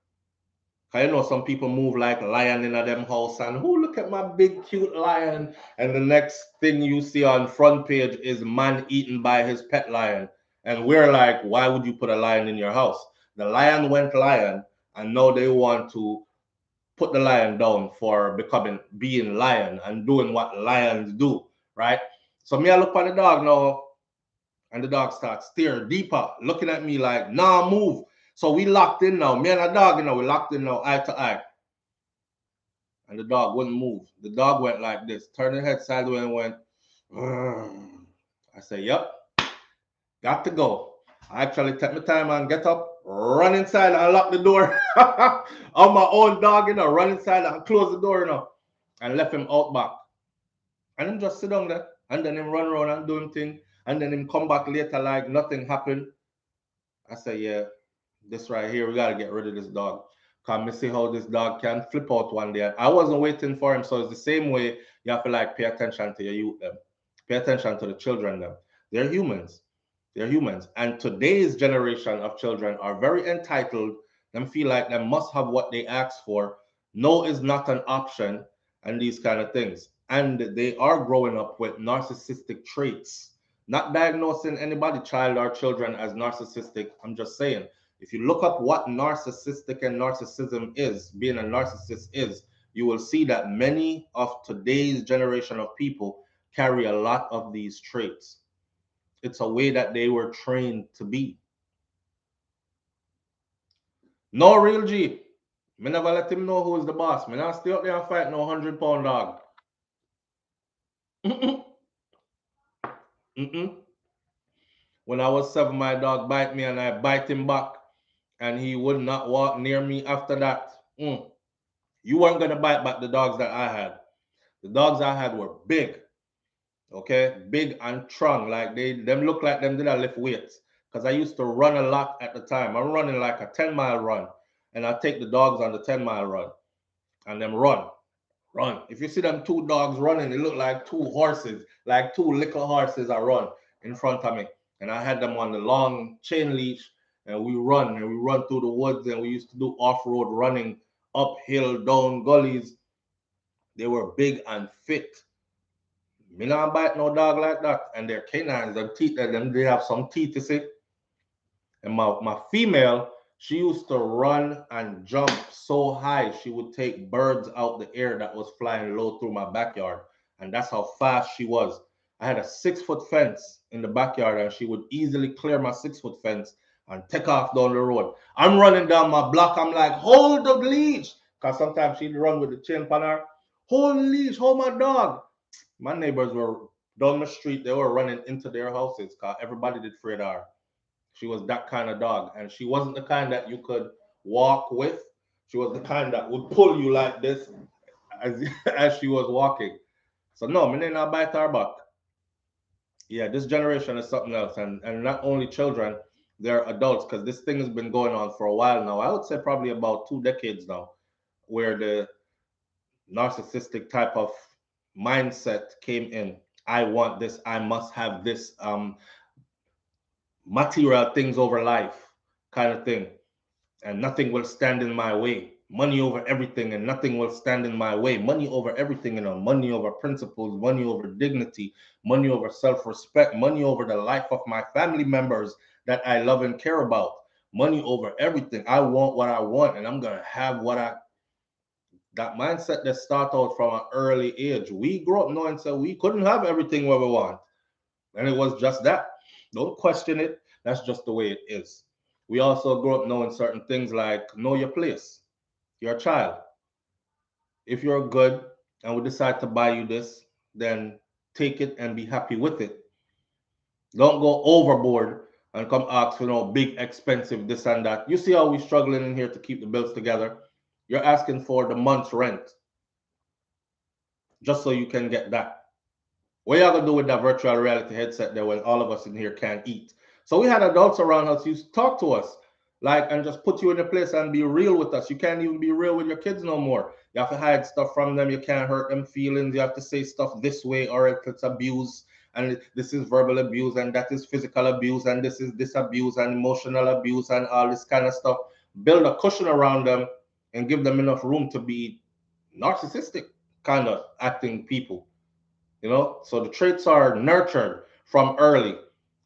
Cause you know some people move like lion in a them house and who look look at my big cute lion. And the next thing you see on front page is man eaten by his pet lion. And we're like, why would you put a lion in your house? The lion went lion, and now they want to put the lion down for being lion and doing what lions do, right? So me, I look at the dog now, and the dog starts staring deeper, looking at me like, nah, move. So we locked in now. Me and the dog, we locked in now, eye to eye. And the dog wouldn't move. The dog went like this, turned his head sideways and went, I said, yep, got to go. I actually take my time and get up, run inside and lock the door. On my own dog, run inside and close the door, and left him out back. And him just sit down there, and then him run around and do him thing, and then him come back later like nothing happened. I said, yeah, this right here, we got to get rid of this dog. Because I see how this dog can flip out one day. I wasn't waiting for him, so it's the same way you have to like pay attention to your youth, them. Pay attention to the children, them. They're humans. They're humans. And today's generation of children are very entitled. Them feel like they must have what they ask for. No is not an option, and these kind of things. And they are growing up with narcissistic traits. Not diagnosing anybody, child or children, as narcissistic. I'm just saying, if you look up what narcissistic and narcissism is, being a narcissist is, you will see that many of today's generation of people carry a lot of these traits. It's a way that they were trained to be. No real G. Me never let him know who is the boss. Me not stay up there and fight no 100-pound dog. When I was 7, my dog bite me and I bite him back, and he would not walk near me after that. You weren't going to bite back the dogs that I had. The dogs I had were big, okay? Big and strong. Like them look like them did I lift weights. Because I used to run a lot at the time. I'm running like a 10-mile run. And I take the dogs on the 10-mile run. And them run. If you see them 2 dogs running, it look like 2 horses. Like 2 little horses are run in front of me. And I had them on the long chain leash. And we run through the woods. And we used to do off-road running, uphill, down gullies. They were big and fit. Me not bite no dog like that. And their canines, them teeth, they have some teeth, you see. And my female, she used to run and jump so high, she would take birds out the air that was flying low through my backyard. And that's how fast she was. I had a 6-foot fence in the backyard, and she would easily clear my 6-foot fence and take off down the road. I'm running down my block. I'm like, hold the leash. Because sometimes she'd run with the chain on her. Hold the leash, hold my dog. My neighbors were down the street. They were running into their houses because everybody did afraid of her. She was that kind of dog. And she wasn't the kind that you could walk with. She was the kind that would pull you like this as she was walking. So no, me not bite her back. Yeah, this generation is something else. And not only children, they're adults, because this thing has been going on for a while now. I would say probably about 2 decades now, where the narcissistic type of mindset came in. I want this, I must have this, material things over life kind of thing, and nothing will stand in my way. Money over everything, and nothing will stand in my way. Money over everything, money over principles, money over dignity, money over self-respect, money over the life of my family members that I love and care about, money over everything. I want what I want, and I'm gonna have what I. That mindset that starts out from an early age. We grew up knowing so we couldn't have everything what we want, and it was just that. Don't question it. That's just the way it is. We also grew up knowing certain things like know your place. You're a child. If you're good and we decide to buy you this, then take it and be happy with it. Don't go overboard and come ask for no big expensive this and that. You see how we're struggling in here to keep the bills together? You're asking for the month's rent just so you can get that. What you gonna do with that virtual reality headset there when all of us in here can't eat? So we had adults around us who talk to us, like, and just put you in a place and be real with us. You can't even be real with your kids no more. You have to hide stuff from them. You can't hurt them feelings. You have to say stuff this way or it's abuse. And this is verbal abuse, and that is physical abuse, and this is this abuse and emotional abuse and all this kind of stuff. Build a cushion around them and give them enough room to be narcissistic. kind of acting people, you know. So the traits are nurtured from early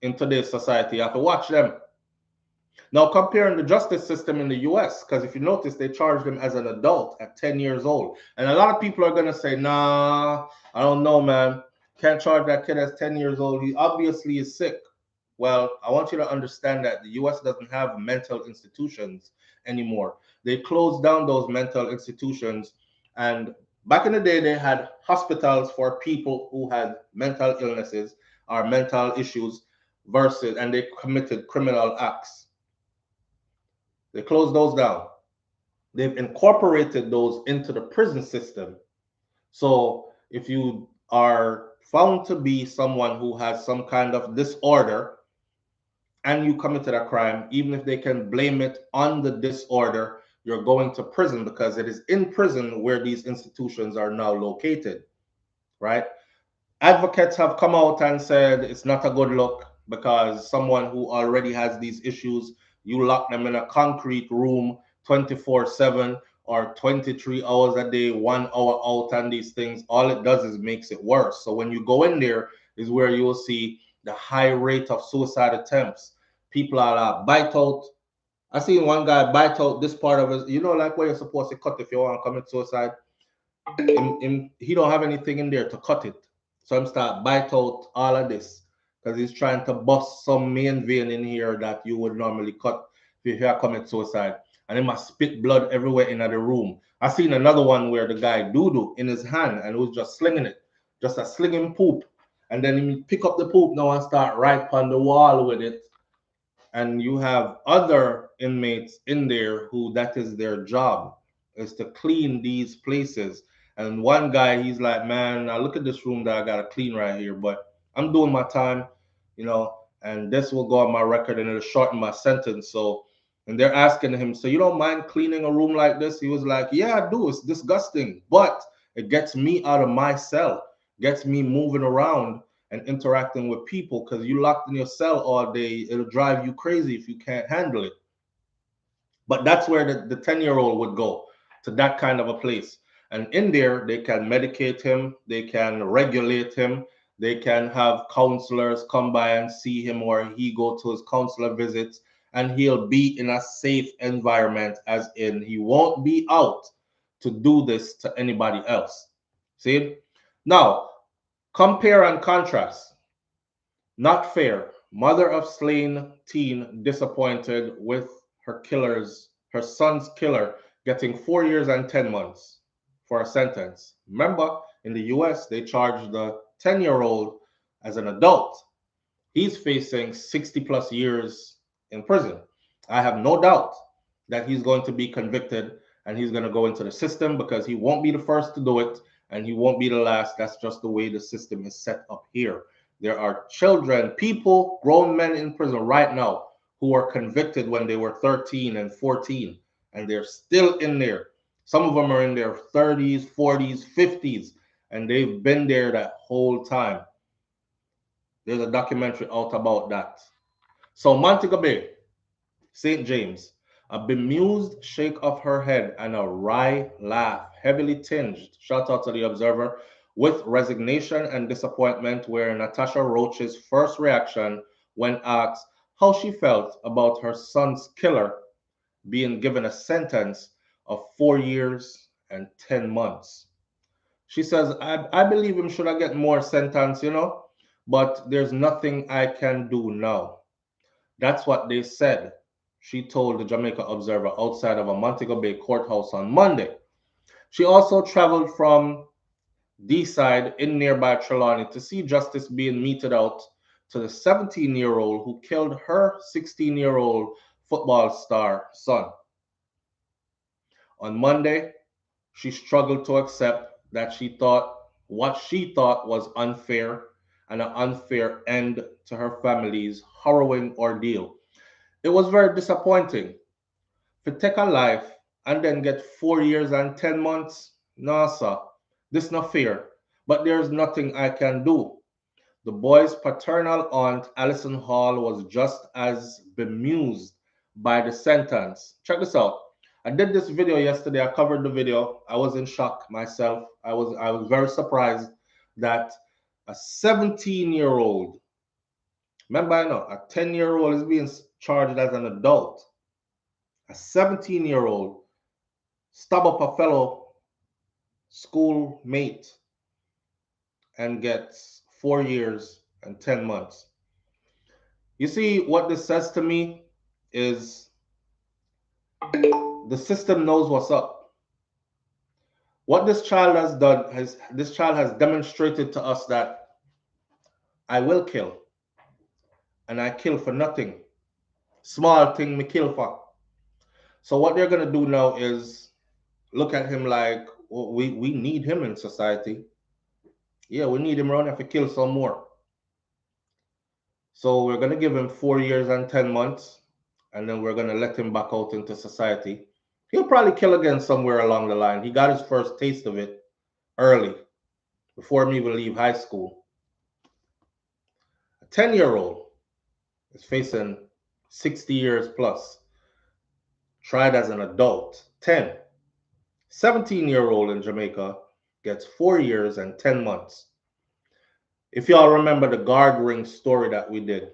in today's society. You have to watch them. Now, comparing the justice system in the US, because if you notice, they charged him as an adult at 10 years old. And a lot of people are going to say, nah, I don't know, man. Can't charge that kid as 10 years old. He obviously is sick. Well, I want you to understand that the US doesn't have mental institutions anymore. They closed down those mental institutions. And back in the day, they had hospitals for people who had mental illnesses or mental issues versus, and they committed criminal acts. They closed those down. They've incorporated those into the prison system. So if you are found to be someone who has some kind of disorder and you committed a crime, even if they can blame it on the disorder, you're going to prison because it is in prison where these institutions are now located, right? Advocates have come out and said it's not a good look because someone who already has these issues, you lock them in a concrete room 24/7 or 23 hours a day, 1 hour out, and these things, all it does is makes it worse. So when you go in there is where you will see the high rate of suicide attempts. People are bite out. I seen one guy bite out this part of his, you know, like where you're supposed to cut if you want to commit suicide. He don't have anything in there to cut it. So I'm start bite out all of this because he's trying to bust some main vein in here that you would normally cut if you commit suicide. And he must spit blood everywhere in the room. I seen another one where the guy doo-doo in his hand and was just slinging it, just a slinging poop. And then he pick up the poop now and start right on the wall with it. And you have other inmates in there who that is their job, is to clean these places. And one guy, he's like, man, now look at this room that I got to clean right here, but I'm doing my time, you know, and this will go on my record and it'll shorten my sentence. So, and they're asking him, so you don't mind cleaning a room like this? He was like, yeah, I do. It's disgusting, but it gets me out of my cell, gets me moving around and interacting with people, because you locked in your cell all day, it'll drive you crazy if you can't handle it. But that's where the 10-year-old would go, to that kind of a place. And in there, they can medicate him, they can regulate him, they can have counselors come by and see him, or he go to his counselor visits, and he'll be in a safe environment, as in he won't be out to do this to anybody else. See? Now, compare and contrast. Not fair. Mother of slain teen disappointed with her son's killer getting 4 years and 10 months for a sentence. Remember, in the US, they charged the 10-year-old as an adult. He's facing 60 plus years in prison. I have no doubt that he's going to be convicted and he's going to go into the system, because he won't be the first to do it and he won't be the last. That's just the way the system is set up here. There are children, people, grown men in prison right now who are convicted when they were 13 and 14, and they're still in there. Some of them are in their 30s, 40s, 50s, and they've been there that whole time. There's a documentary out about that. So Montego Bay, St. James, a bemused shake of her head and a wry laugh, heavily tinged, shout out to the Observer, with resignation and disappointment, were Natasha Roach's first reaction when asked how she felt about her son's killer being given a sentence of 4 years and 10 months. She says, I believe him should have get more sentence, you know, but there's nothing I can do now. That's what they said, she told the Jamaica Observer outside of a Montego Bay courthouse on Monday. She also traveled from D-side in nearby Trelawney to see justice being meted out to the 17-year-old who killed her 16-year-old football star son. On Monday, she struggled to accept that what she thought was unfair, and an unfair end to her family's harrowing ordeal. It was very disappointing. To take a life and then get 4 years and 10 months? No, sir. This not fair. But there's nothing I can do. The boy's paternal aunt, Alison Hall, was just as bemused by the sentence. Check this out. I did this video yesterday. I covered the video. I was in shock myself. I was very surprised that a 17-year-old, remember I know, a 10-year-old is being charged as an adult. A 17-year-old stab up a fellow schoolmate and gets 4 years and 10 months. You see, what this says to me is the system knows what's up. What this child has done, this child has demonstrated to us that I will kill, and I kill for nothing. Small thing me kill for. So what they're gonna do now is look at him like, well, we need him in society. Yeah, we need him around here to kill some more. So we're gonna give him 4 years and 10 months, and then we're gonna let him back out into society. He'll probably kill again somewhere along the line. He got his first taste of it early, before him even leave high school. A 10-year-old is facing 60 years plus, tried as an adult. 10. 17-year-old in Jamaica gets 4 years and 10 months. If y'all remember the guard ring story that we did,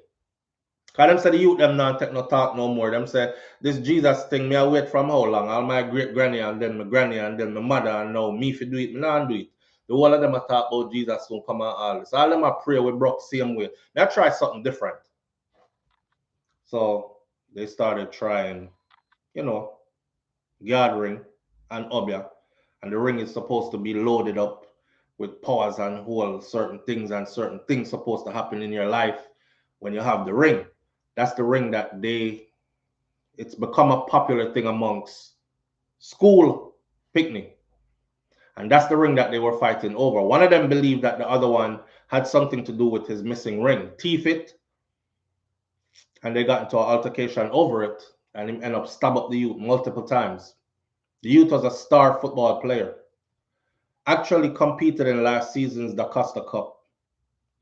because them say the youth them not take no talk no more. Them say this Jesus thing, me I wait from how long? All my great granny and then my granny and then my mother, and now me if do it, me not do it. The whole of them a talk about Jesus soon come out all this. All them a pray with Brock same way. Me I try something different. So they started trying, guard ring and obia. And the ring is supposed to be loaded up with powers and whole certain things supposed to happen in your life when you have the ring. That's the ring that it's become a popular thing amongst school picnic. And that's the ring that they were fighting over. One of them believed that the other one had something to do with his missing ring. Thief it, and they got into an altercation over it, and he ended up stab up the youth multiple times. The youth was a star football player. Actually competed in last season's Da Costa Cup.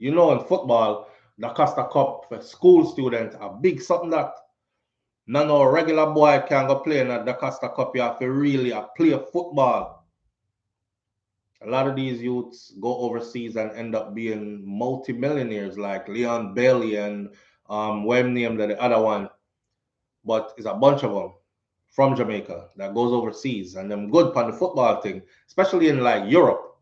In football, Da Costa Cup for school students, a big something that no regular boy can go play in a Da Costa Cup. You have to really play football. A lot of these youths go overseas and end up being multi-millionaires like Leon Bailey and William Knibb, the other one. But it's a bunch of them from Jamaica that goes overseas, and them good on the football thing, especially in like Europe.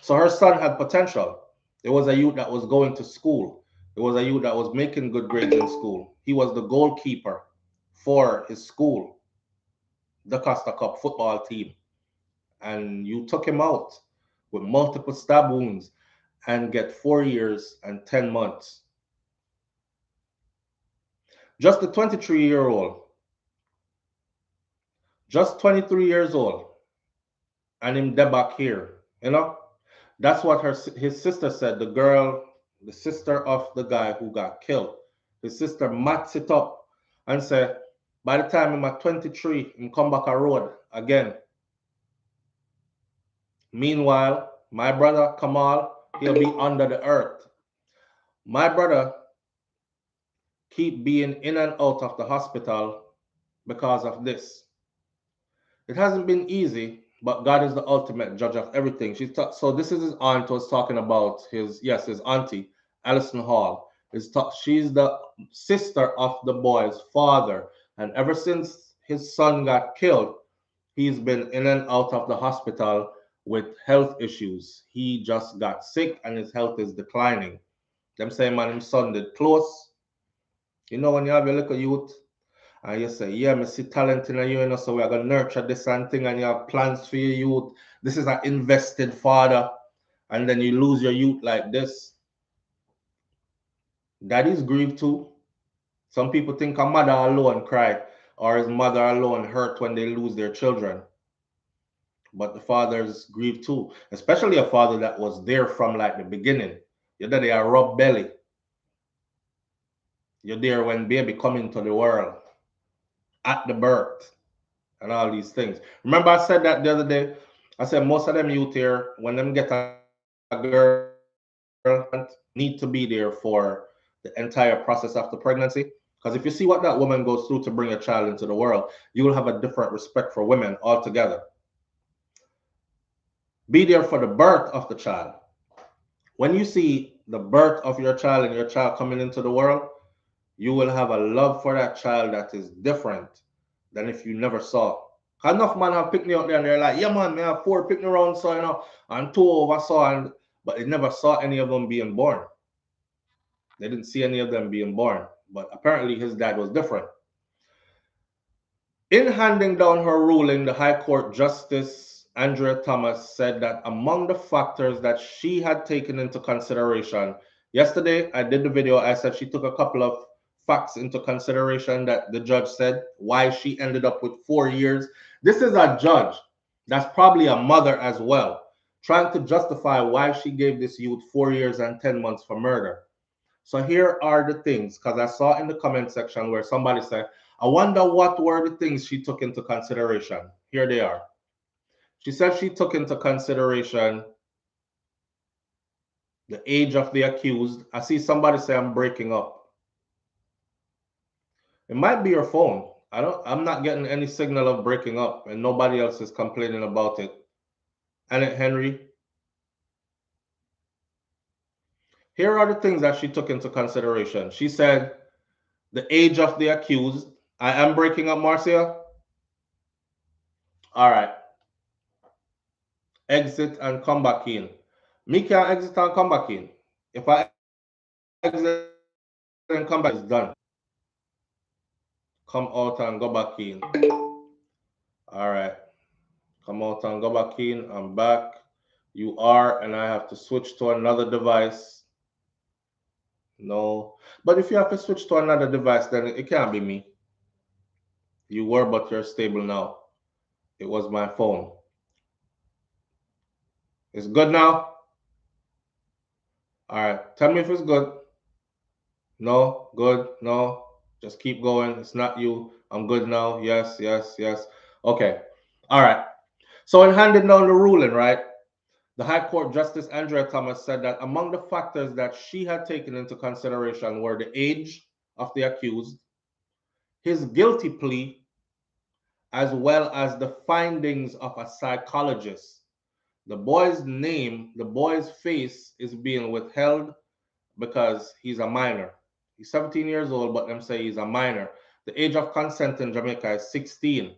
So her son had potential. There was a youth that was going to school. There was a youth that was making good grades in school. He was the goalkeeper for his school, the Costa Cup football team. And you took him out with multiple stab wounds and get 4 years and 10 months. Just a 23-year-old, just 23 years old, and him dead back here, That's what his sister said. The sister of the guy who got killed. His sister mats it up and said, by the time I'm at 23, him come back a road again. Meanwhile, my brother Kamal, he'll be under the earth. My brother keep being in and out of the hospital because of this. It hasn't been easy, but God is the ultimate judge of everything. So this is his aunt was talking about his auntie, Alison Hall. She's the sister of the boy's father. And ever since his son got killed, he's been in and out of the hospital with health issues. He just got sick and his health is declining. Them say, man, his son did close. When you have your little youth, and you say, yeah, I see talent in you, so we're going to nurture this and thing, and you have plans for your youth. This is an invested father, and then you lose your youth like this. Daddies grieve too. Some people think a mother alone cry, or his mother alone hurt when they lose their children. But the fathers grieve too, especially a father that was there from like the beginning. Your daddy a rub belly. You're there when baby come into the world, at the birth, and all these things. Remember I said that the other day? I said most of them youth here, when them get a girl, need to be there for the entire process of the pregnancy, Because if you see what that woman goes through to bring a child into the world, you will have a different respect for women altogether. Be there for the birth of the child. When you see the birth of your child and your child coming into the world, you will have a love for that child that is different than if you never saw. Enough man have picked me out there and they're like, yeah man, me have 4 picked me around, so you know, and 2 oversaw, but they never saw any of them being born. They didn't see any of them being born. But apparently his dad was different. In handing down her ruling, the High Court Justice Andrea Thomas said that among the factors that she had taken into consideration, yesterday I did the video, I said she took a couple of facts into consideration that the judge said why she ended up with 4 years. This is a judge that's probably a mother as well, trying to justify why she gave this youth 4 years and 10 months for murder. So here are the things, because I saw in the comment section where somebody said, I wonder what were the things she took into consideration. Here they are. She said she took into consideration the age of the accused. I see somebody say I'm breaking up. It might be your phone. I'm not getting any signal of breaking up, and nobody else is complaining about it. Annette Henry. Here are the things that she took into consideration. She said the age of the accused. I am breaking up, Marcia. All right. Exit and come back in. Me can't exit and come back in. If I exit and come back, it's done. Come out and go back in. All right. Come out and go back in. I'm back. You are, and I have to switch to another device. No. But if you have to switch to another device, then it can't be me. You were, but you're stable now. It was my phone. It's good now? All right. Tell me if it's good. No, good, no. Just keep going. It's not you. I'm good now. Yes, yes, yes. Okay. All right. So in handing down the ruling, right, the High Court Justice Andrea Thomas said that among the factors that she had taken into consideration were the age of the accused, his guilty plea, as well as the findings of a psychologist. The boy's name, the boy's face is being withheld because he's a minor. He's 17 years old, but them say he's a minor. The age of consent in Jamaica is 16.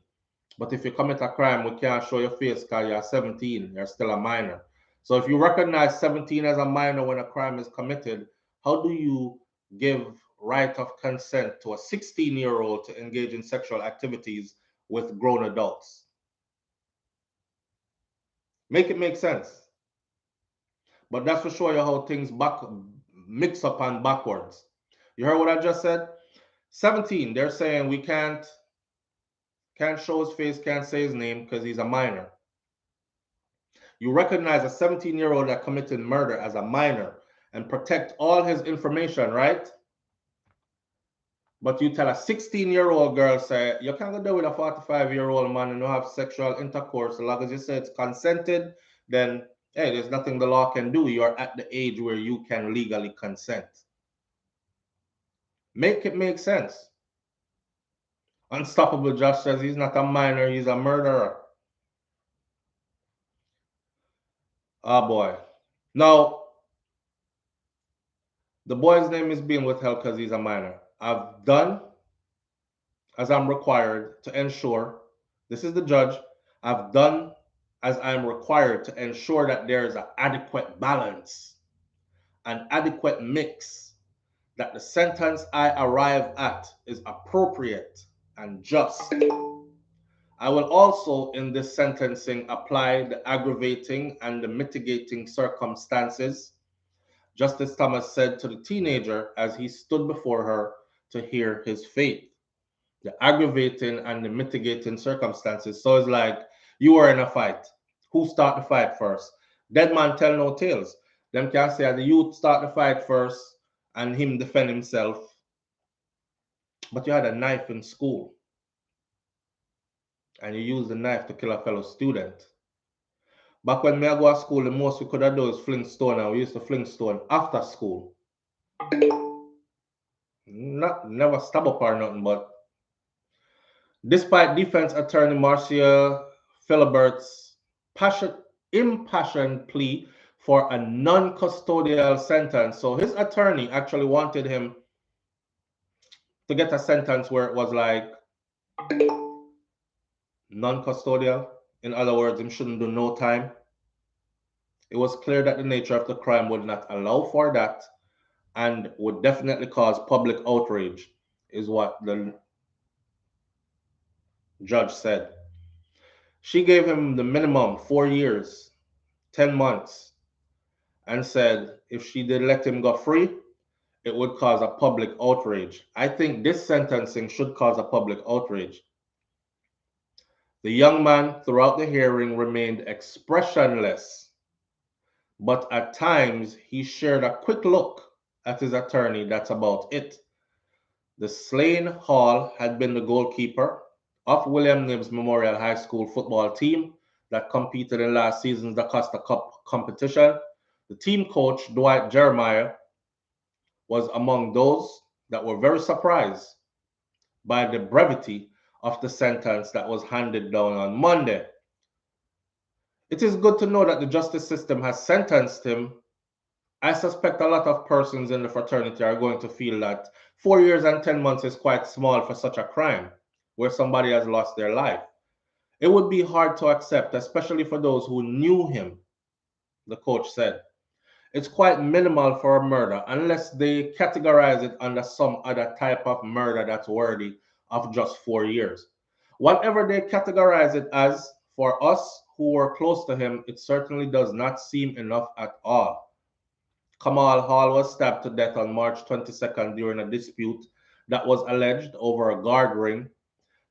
But if you commit a crime, we can't show your face because you're 17. You're still a minor. So if you recognize 17 as a minor when a crime is committed, how do you give right of consent to a 16-year-old to engage in sexual activities with grown adults? Make it make sense. But that's to show you how things mix up and backwards. You heard what I just said? 17, they're saying we can't show his face, can't say his name because he's a minor. You recognize a 17-year-old that committed murder as a minor and protect all his information, right? But you tell a 16-year-old girl, say, you can't go there with a 45-year-old man and not have sexual intercourse. As long as you say it's consented, then, hey, there's nothing the law can do. You're at the age where you can legally consent. Make it make sense. Unstoppable Josh says he's not a minor, he's a murderer. Oh boy. Now, the boy's name is being withheld because he's a minor. I've done as I'm required to ensure, this is the judge, I've done as I'm required to ensure that there is an adequate balance, an adequate mix, that the sentence I arrive at is appropriate and just. I will also, in this sentencing, apply the aggravating and the mitigating circumstances, Justice Thomas said to the teenager as he stood before her to hear his fate. The aggravating and the mitigating circumstances. So it's like you were in a fight. Who start the fight first? Dead man tell no tales. Them can say the youth start the fight first and him defend himself. But you had a knife in school. And you used the knife to kill a fellow student. Back when me I go to school, the most we could have done is fling stone, and we used to fling stone after school. never stab up or nothing, but despite defense attorney Marcia Philibert's impassioned plea for a non-custodial sentence, so his attorney actually wanted him to get a sentence where it was like non-custodial. In other words, him shouldn't do no time. It was clear that the nature of the crime would not allow for that and would definitely cause public outrage, is what the judge said. She gave him the minimum 4 years, 10 months, and said if she did let him go free, it would cause a public outrage. I think this sentencing should cause a public outrage. The young man throughout the hearing remained expressionless, but at times he shared a quick look at his attorney. That's about it. The slain Hall had been the goalkeeper of William Knibb's Memorial High School football team that competed in last season's Da Costa Cup competition. The team coach, Dwight Jeremiah, was among those that were very surprised by the brevity of the sentence that was handed down on Monday. It is good to know that the justice system has sentenced him. I suspect a lot of persons in the fraternity are going to feel that 4 years and 10 months is quite small for such a crime where somebody has lost their life. It would be hard to accept, especially for those who knew him, the coach said. It's quite minimal for a murder unless they categorize it under some other type of murder that's worthy of just 4 years. Whatever they categorize it as, for us who were close to him, it certainly does not seem enough at all. Kamal Hall was stabbed to death on March 22nd during a dispute that was alleged over a guard ring.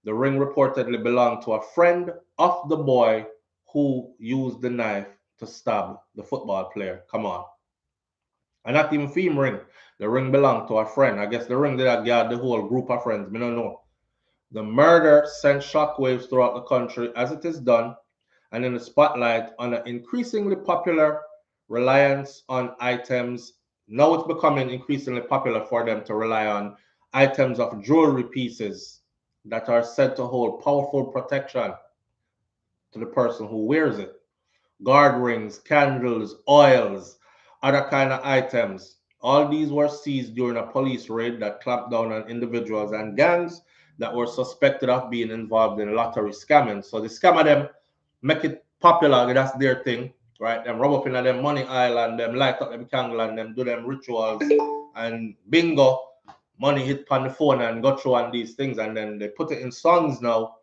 The ring reportedly belonged to a friend of the boy who used the knife to stab the football player. Come on. And not even theme ring. The ring belonged to a friend. I guess the ring did that guard the whole group of friends. I don't know. The murder sent shockwaves throughout the country as it is done, and in the spotlight on an increasingly popular reliance on items. Now it's becoming increasingly popular for them to rely on items of jewelry pieces that are said to hold powerful protection to the person who wears it. Guard rings, candles, oils, other kind of items. All these were seized during a police raid that clamped down on individuals and gangs that were suspected of being involved in lottery scamming. So the scammer them make it popular, that's their thing, right? Them rub up in them money island, them light up them candle and them do them rituals and bingo, money hit on the phone and go through on these things, and then they put it in songs now.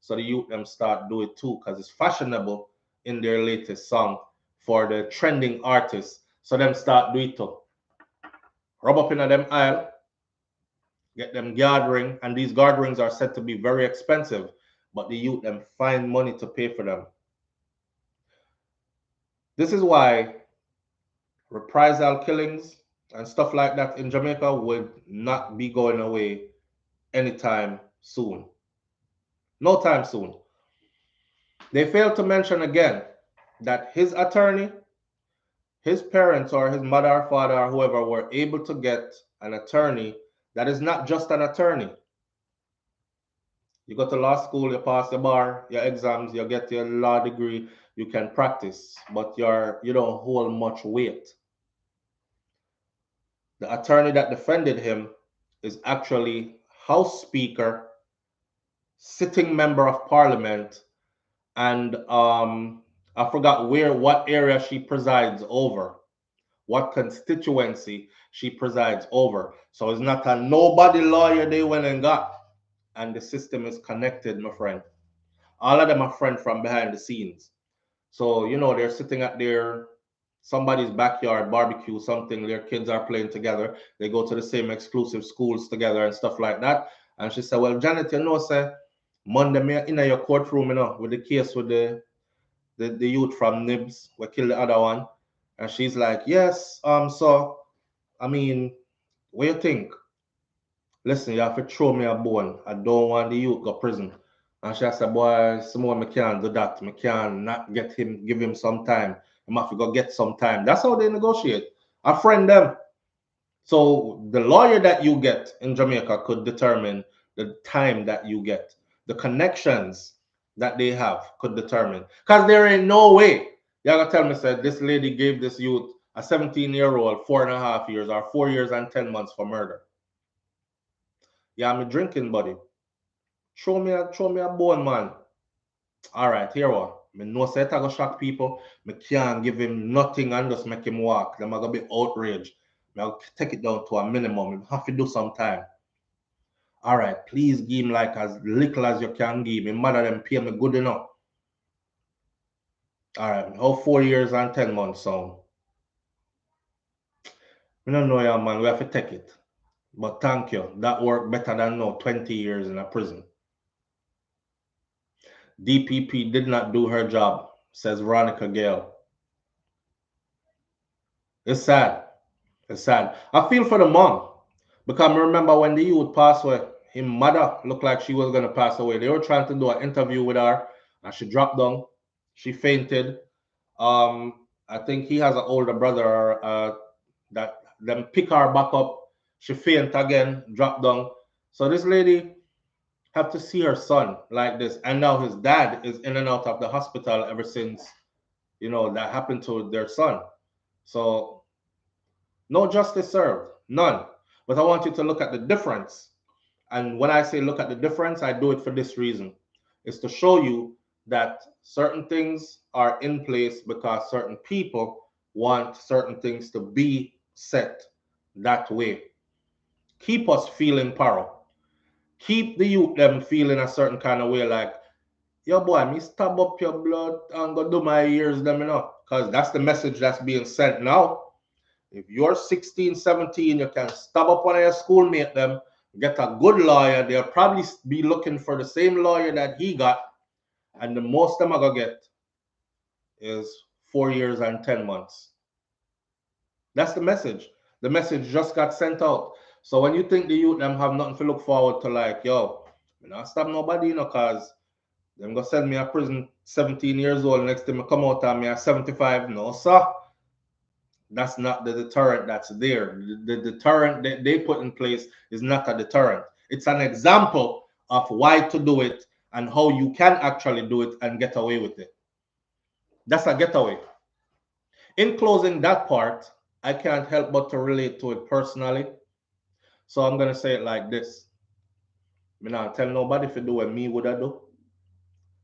So the youth them start do it too because it's fashionable in their latest song for the trending artists. So them start do it too. Rub up in them aisle, get them guard ring, and these guard rings are said to be very expensive, but the youth them find money to pay for them. This is why reprisal killings and stuff like that in Jamaica would not be going away anytime soon. No time soon. They failed to mention again that his attorney, his parents or his mother or father or whoever were able to get an attorney that is not just an attorney. You go to law school, you pass the bar, your exams, you get your law degree, you can practice, but you don't hold much weight. The attorney that defended him is actually House Speaker, sitting member of Parliament, and I forgot what area she presides over, what constituency she presides over. So it's not a nobody lawyer they went and got. And the system is connected, my friend. All of them are friends from behind the scenes. So, they're sitting at somebody's backyard barbecue, something, their kids are playing together. They go to the same exclusive schools together and stuff like that. And she said, well, Janet, say, Monday, me in your courtroom, with the case with the youth from Nibs, we killed the other one. And she's like, yes, so, what you think? Listen, you have to throw me a bone. I don't want the youth go prison. And she said, boy, someone me can't do that. Me can't not give him some time. I have to go get some time. That's how they negotiate. A friend them. So the lawyer that you get in Jamaica could determine the time that you get. The connections that they have could determine. Because there ain't no way you're going to tell me, said this lady gave this youth, a 17-year-old, 4.5 years or 4 years and 10 months for murder. Yeah, I'm drinking, buddy. Show me a bone, man. All right, here one. Me know say it a go shock people. Me can't give him nothing and just make him walk. Them are gonna be outraged. I'll take it down to a minimum. You have to do some time. All right, please give him like as little as you can give. Me mother them pay me good enough. All right, how 4 years and 10 months sound? I don't know, yeah, man. We have to take it. But thank you. That worked better than no 20 years in a prison. DPP did not do her job, says Veronica Gale. It's sad. It's sad. I feel for the mom. Because I remember when the youth passed away, his mother looked like she was going to pass away. They were trying to do an interview with her, and she dropped down. She fainted. I think he has an older brother that them pick her back up. She fainted again, dropped down. So this lady have to see her son like this. And now his dad is in and out of the hospital ever since, that happened to their son. So no justice served, none. But I want you to look at the difference. And when I say look at the difference, I do it for this reason. It's to show you that certain things are in place because certain people want certain things to be set that way. Keep us feeling power. Keep the youth them feeling a certain kind of way like, yo boy, me stab up your blood and go do my ears them, because that's the message that's being sent now. If you're 16, 17, you can stab up one of your schoolmates them, get a good lawyer. They'll probably be looking for the same lawyer that he got. And the most them are going to get is 4 years and 10 months. That's the message. The message just got sent out. So when you think the youth them have nothing to look forward to, like, yo, I'm not stab nobody, because them going to send me a prison 17 years old. Next time I come out and me at 75. No, sir. That's not the deterrent that's there. The deterrent that they put in place is not a deterrent. It's an example of why to do it and how you can actually do it and get away with it. That's a getaway. In closing that part, I can't help but to relate to it personally. So I'm going to say it like this. I'm not tell nobody if you do what me would I do.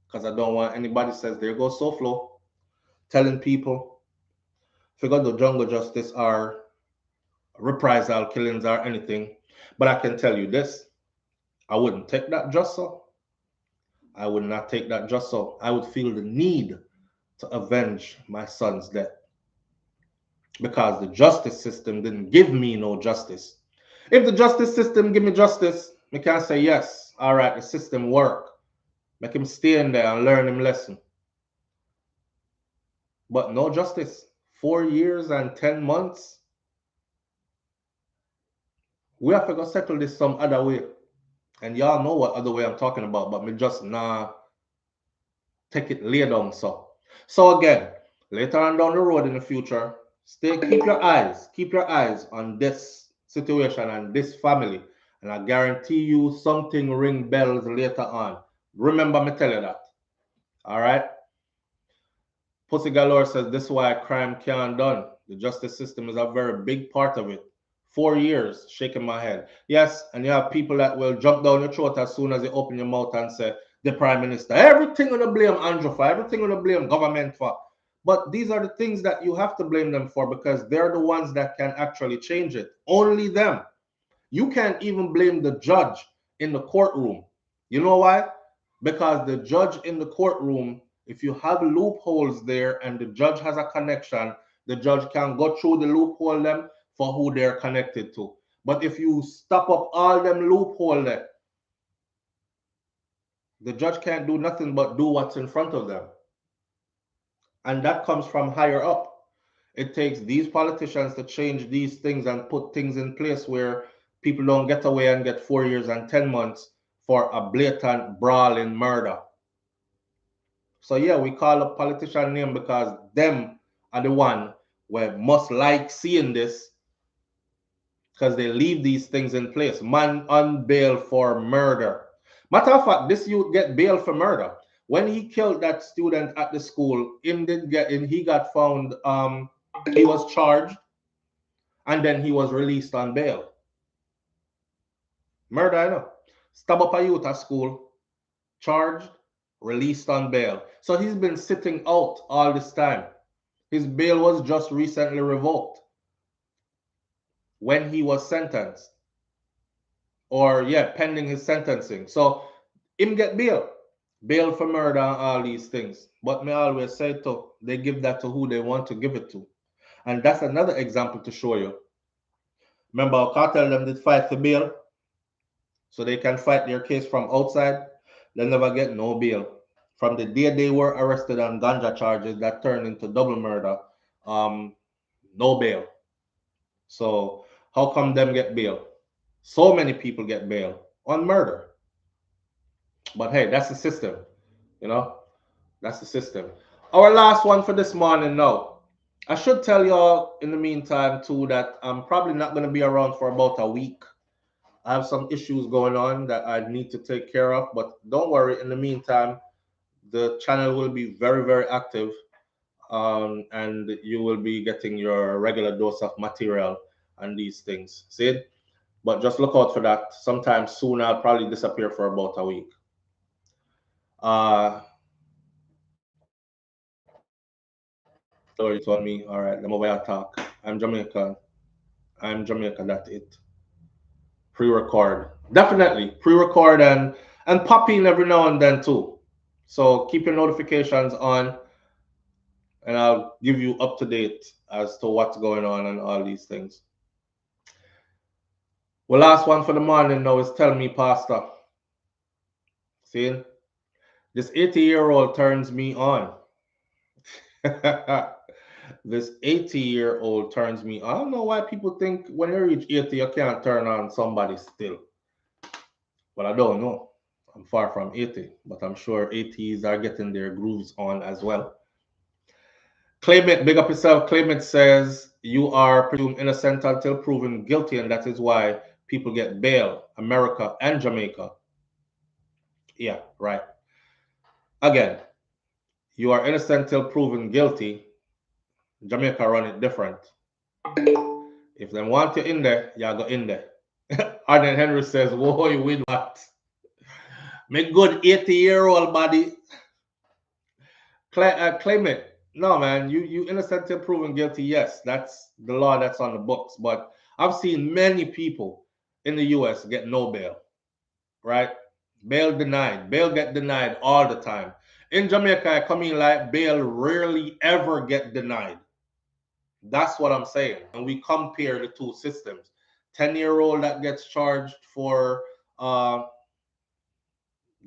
Because I don't want anybody says, there goes SouFlo, telling people if you got the jungle justice or reprisal killings or anything. But I can tell you this, I wouldn't take that just so. I would not take that just so. I would feel the need to avenge my son's death because the justice system didn't give me no justice. If the justice system give me justice, I can say yes, all right, the system work. Make him stay in there and learn him lesson. But no justice. 4 years and 10 months. We have to go settle this some other way. And y'all know what other way I'm talking about, but me just take it lay down so. So again, later on down the road in the future, keep your eyes on this situation and this family. And I guarantee you something ring bells later on. Remember me tell you that. All right? Pussy Galore says this is why crime can't done. The justice system is a very big part of it. 4 years, shaking my head. Yes, and you have people that will jump down your throat as soon as you open your mouth and say, the prime minister, everything on the blame Andrew for, everything on the blame government for. But these are the things that you have to blame them for because they're the ones that can actually change it. Only them. You can't even blame the judge in the courtroom. You know why? Because the judge in the courtroom, if you have loopholes there and the judge has a connection, the judge can go through the loophole them for who they're connected to. But if you stop up all them loophole there, the judge can't do nothing but do what's in front of them. And that comes from higher up. It takes these politicians to change these things and put things in place where people don't get away and get 4 years and 10 months for a blatant brawling murder. So yeah, we call a politician name because them are the one where must like seeing this because they leave these things in place. Man on bail for murder. Matter of fact, this youth get bail for murder. When he killed that student at the school, he got found, he was charged, and then he was released on bail. Murder, I know. Stab up a youth at school, charged, released on bail. So he's been sitting out all this time. His bail was just recently revoked when he was sentenced, or pending his sentencing. So him get bail for murder and all these things. But me always say to, they give that to who they want to give it to. And that's another example to show you. Remember, cartel them did fight for bail, so they can fight their case from outside. They never get no bail. From the day they were arrested on ganja charges that turned into double murder, no bail. So how come them get bail? So many people get bail on murder. But hey, that's the system, you know? That's the system. Our last one for this morning now. I should tell y'all in the meantime too that I'm probably not going to be around for about a week. I have some issues going on that I need to take care of, but don't worry. In the meantime, the channel will be very, very active, and you will be getting your regular dose of material and these things. See? But just look out for that. Sometime soon, I'll probably disappear for about a week. So you told me, all right, let me way I talk. I'm Jamaican. That's it. Pre-record. Definitely pre-record and pop in every now and then too. So keep your notifications on, and I'll give you up to date as to what's going on and all these things. Well, last one for the morning now is Tell Me Pastor. See? This 80-year-old turns me on. This 80-year-old turns me on. I don't know why people think when you reach 80 you can't turn on somebody still. But I don't know. I'm far from 80, but I'm sure 80s are getting their grooves on as well. Claimant, big up yourself. Claimant says you are presumed innocent until proven guilty, and that is why people get bail, America and Jamaica. Yeah, right. Again, you are innocent till proven guilty. Jamaica run it different. If they want you in there, you go in there. Arden Henry says, whoa, you win what? Make good 80-year-old body. Claim it. No, man, you innocent till proven guilty. Yes, that's the law that's on the books. But I've seen many people in the U.S. get no bail, right? Bail denied. Bail get denied all the time. In Jamaica, I come in like bail rarely ever get denied. That's what I'm saying. And we compare the two systems. 10-year-old that gets charged for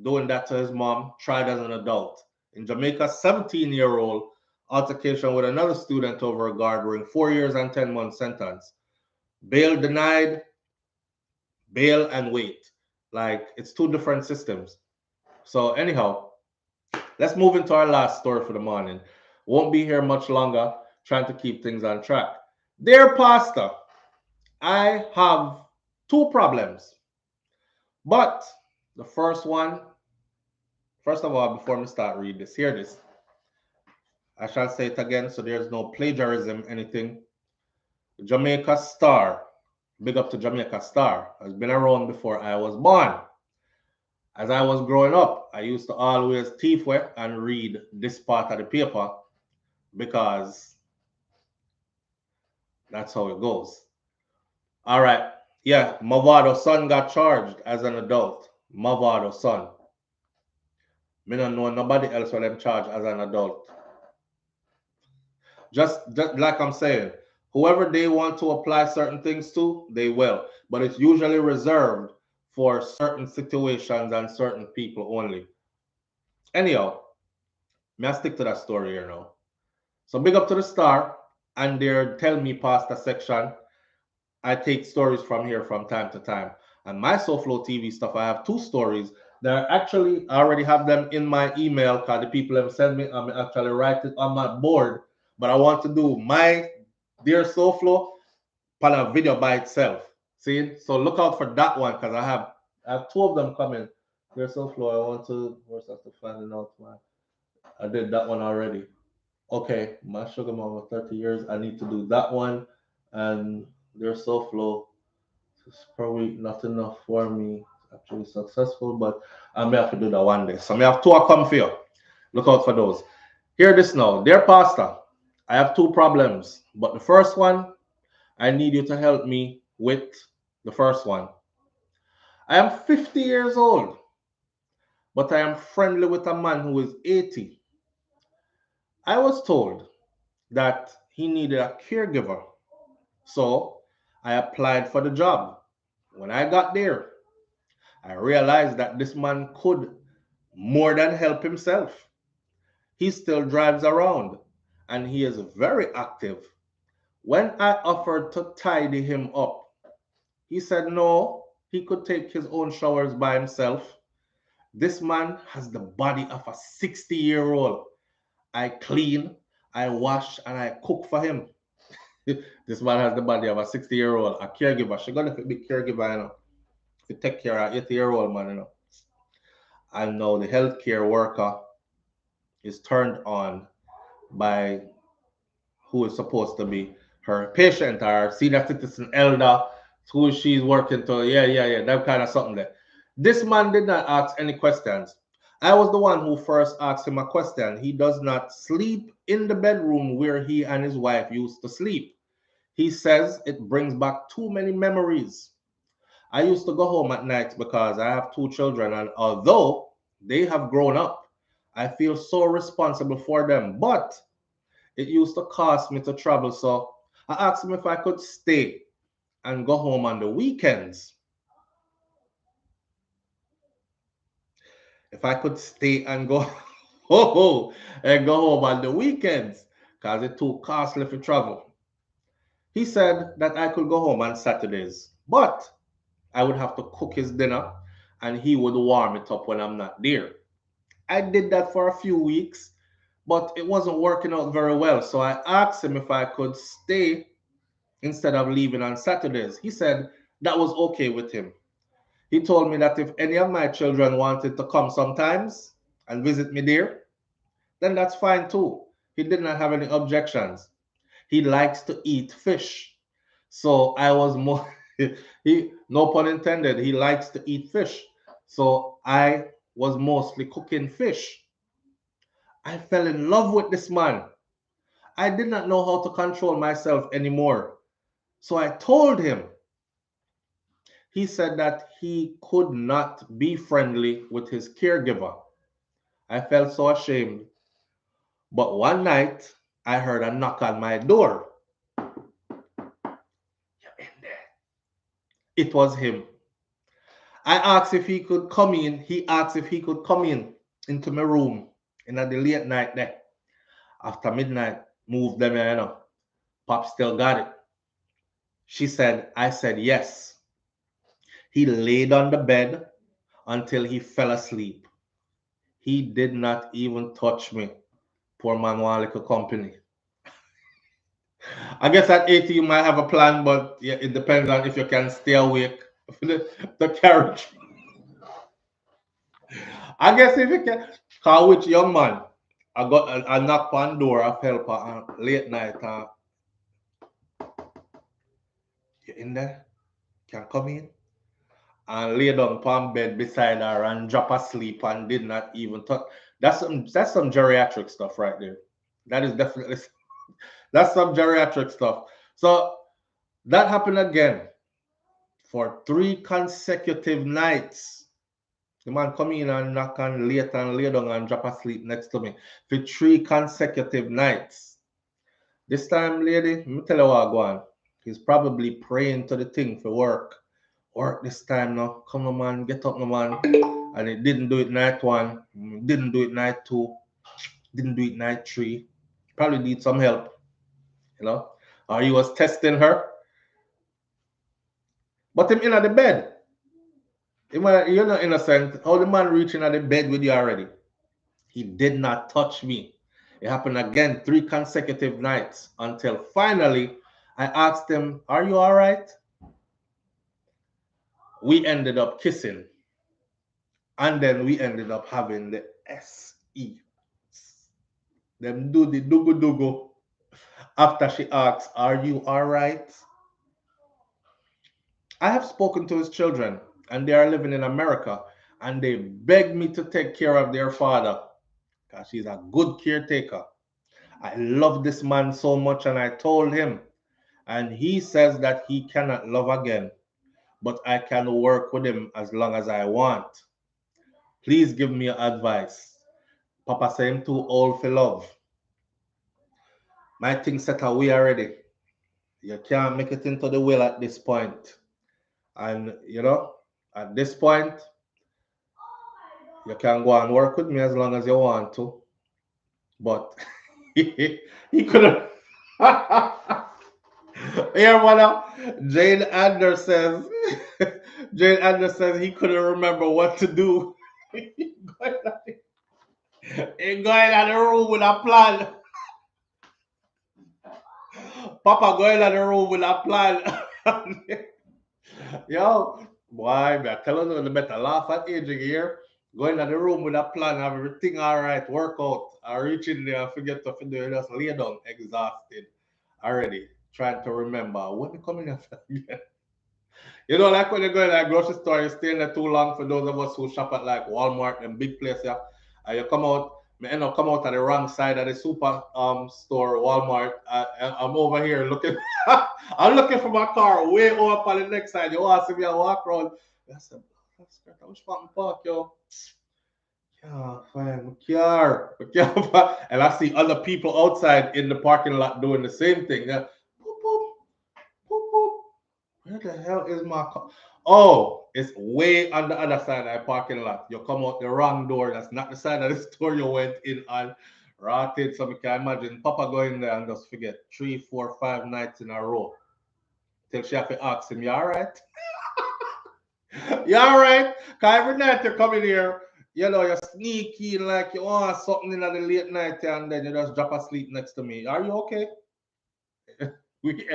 doing that to his mom, tried as an adult. In Jamaica, 17-year-old altercation with another student over a guard ring, 4 years and 10 months sentence. Bail denied, bail and wait. Like, it's two different systems. So anyhow, let's move into our last story for the morning. Won't be here much longer, trying to keep things on track. Dear Pastor, I have two problems. But the first one, first of all, before we start reading this, hear this. I shall say it again, so there's no plagiarism, anything. Jamaica Star, big up to Jamaica Star, has been around before I was born. As I was growing up, I used to always thief and read this part of the paper because that's how it goes. All right. Yeah, Mavado's son got charged as an adult. Mavado's son. Me don't know nobody else for them charged as an adult. Just like I'm saying, whoever they want to apply certain things to, they will. But it's usually reserved for certain situations and certain people only. Anyhow, may I stick to that story here now. So big up to the Star and their Tell Me Pastor section. I take stories from here from time to time. And my SouFLoTV stuff, I have two stories that actually I already have them in my email because the people have sent me. I'm actually write it on my board. But I want to do my Dear SouFLo on a video by itself. See, so look out for that one because I have two of them coming. They're so flow. I want to. Where's that? To find out why I did that one already. Okay, my sugar mama 30 years. I need to do that one, and they're so flow. It's per week, not enough for me. Actually successful, but I may have to do that one day. So I may have two I come for you. Look out for those. Hear this now. Dear Pastor, I have two problems, but the first one, I need you to help me with the first one. I am 50 years old, but I am friendly with a man who is 80. I was told that he needed a caregiver, so I applied for the job. When I got there, I realized that this man could more than help himself. He still drives around and he is very active. When I offered to tidy him up, he said no, he could take his own showers by himself. This man has the body of a 60-year-old. I clean, I wash, and I cook for him. This man has the body of a 60-year-old, a caregiver. She's gonna be caregiver, to take care of an 80-year-old man, And now the healthcare worker is turned on by who is supposed to be her patient or senior citizen elder who she's working to. Yeah, that kind of something there. This man did not ask any questions. I was the one who first asked him a question. He does not sleep in the bedroom where he and his wife used to sleep. He says it brings back too many memories. I used to go home at night because I have two children, and although they have grown up, I feel so responsible for them. But it used to cost me to travel, so I asked him if I could stay and go home on the weekends. If I could stay and go and go home on the weekends, because it's too costly for travel. He said that I could go home on Saturdays, but I would have to cook his dinner and he would warm it up when I'm not there. I did that for a few weeks, but it wasn't working out very well. So I asked him if I could stay instead of leaving on Saturdays. He said that was okay with him. He told me that if any of my children wanted to come sometimes and visit me there, then that's fine too. He did not have any objections. He likes to eat fish. So I was more, no pun intended, he likes to eat fish. So I was mostly cooking fish. I fell in love with this man. I did not know how to control myself anymore. So I told him. He said that he could not be friendly with his caregiver. I felt so ashamed. But one night, I heard a knock on my door. You're in there. It was him. I asked if he could come in. He asked if he could come in into my room in the late night there. After midnight, moved them, Pop still got it. I said yes. He laid on the bed until he fell asleep. He did not even touch me. Poor man want like a company. I guess at 80 you might have a plan, but yeah, it depends on if you can stay awake the carriage. I guess if you can, call which young man, I got a knock on door of help late night. You in there? Can come in? And lay down upon bed beside her and drop asleep and did not even touch. That's some geriatric stuff right there. That is definitely that's some geriatric stuff. So that happened again for 3 consecutive nights. The man come in and knock and late and lay down and drop asleep next to me for 3 consecutive nights. This time, lady, let me tell you what go on. He's probably praying to the thing for work. Work this time now. Come on, man, get up, no man. And it didn't do it night 1, didn't do it night 2, didn't do it night 3. Probably need some help. Or he was testing her. But him in at the bed. You're not innocent. How the man reaching at the bed with you already? He did not touch me. It happened again 3 consecutive nights until finally I asked him, are you all right? we ended up kissing. And then we ended up having the SE. Them do the dugu dugu. After she asks, "Are you all right?" I have spoken to his children, and they are living in America, and they beg me to take care of their father because he's a good caretaker. I love this man so much, and I told him, and he says that he cannot love again, but I can work with him as long as I want. Please give me advice. Papa say him too old for love. My thing set away already. You can't make it into the will at this point. And at this point, you can go and work with me as long as you want to. But he could have. Here, mother. Jane Anders says. Jane Anders says he couldn't remember what to do. He going in the room with a plan. Papa going in the room with a plan. Yo, boy, me tell you, the better laugh at aging here. Going in the room with a plan, have everything all right, work out. I reach in there and forget to do it, just lay down, exhausted already, trying to remember when you coming after again. Like when you go in that grocery store, you stay in there too long for those of us who shop at like Walmart and big place, yeah. And you come out, me end up come out at the wrong side of the super store, Walmart. I'm over here looking, I'm looking for my car way up on the next side. You want to see me walk around? I said, which part park, yo? Yeah, fine, car. And I see other people outside in the parking lot doing the same thing. Yeah. Boop, boop, boop, boop. Where the hell is my car? Oh, it's way on the other side of the parking lot. You come out the wrong door. That's not the side of the store you went in on. Rotted. So we can imagine Papa going there and just forget 3, 4, 5 nights in a row. Till she have to ask him, "You all right?" "You all right?" Because every night you come in here, you sneak in like you want something in the late night and then you just drop asleep next to me. "Are you okay?" we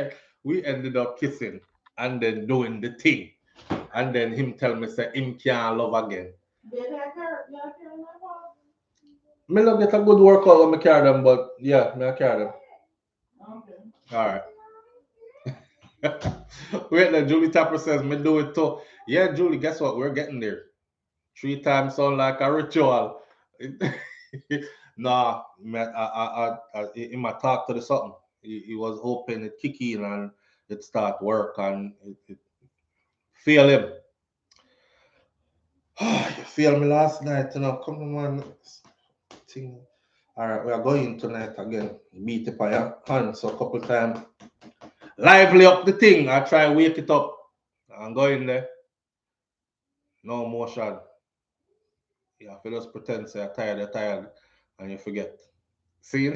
we ended up kissing and then doing the thing. And then him tell me say him can't love again. Me not get a good workout when me carry them, but yeah, me I carry them. All right. Wait, then Julie Tapper says me do it too. Yeah, Julie, guess what? We're getting there. 3 times sound like a ritual. Nah, man, in my talk to the something, he was hoping it kick in and it start work and it feel him. You feel me last night, come on, thing. All right, we are going tonight again. Beat it by your hands a couple times. Lively up the thing. I try wake it up. I'm going there. No motion. You have to just pretend say you're tired, and you forget. See?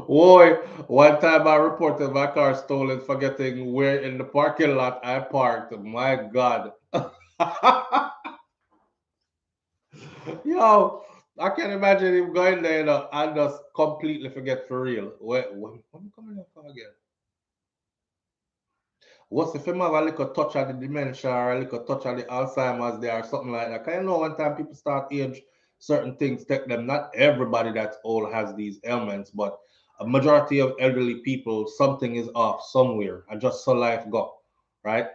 Boy, one time I reported my car stolen, forgetting where in the parking lot I parked. My God. Yo, I can't imagine him going there, and just completely forget for real. When I'm coming up again? What's if him have a little touch of the dementia or a little touch of the Alzheimer's there or something like that? Cause one time people start age, certain things take them. Not everybody that's old has these ailments, but a majority of elderly people, something is off somewhere. And just so life go, right?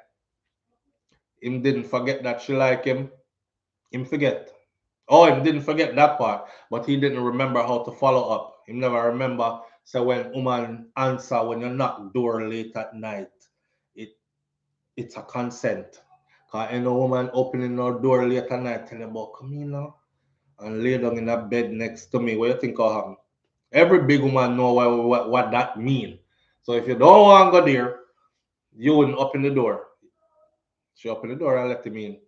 Him didn't forget that she like him. Him forget. Oh, he didn't forget that part, but he didn't remember how to follow up. He never remember. So when woman answer when you knock door late at night, it it's a consent. Cause any woman opening her door late at night tell you about come in now and lay down in a bed next to me. What you think will happen? Every big woman know what that mean. So if you don't want to go there, you wouldn't open the door. She open the door and let him in.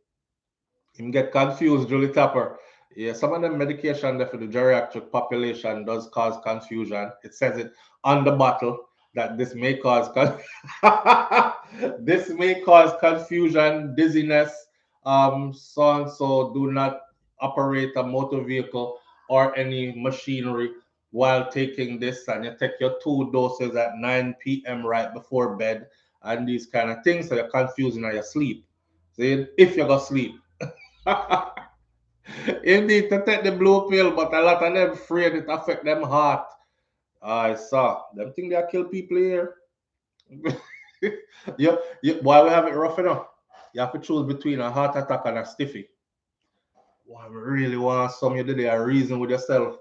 Him get confused, Julie Tapper. Yeah, some of the medication there for the geriatric population does cause confusion. It says it on the bottle that this may cause this may cause confusion, dizziness, so and so. Do not operate a motor vehicle or any machinery while taking this, and you take your 2 doses at 9 p.m. right before bed, and these kind of things, so you're confusing on your sleep. See, if you go sleep. You need to take the blue pill, but a lot of them afraid it affect them heart. I saw them think they kill people here. Why we have it rough enough? You have to choose between a heart attack and a stiffy. Why I really want some, you did a reason with yourself.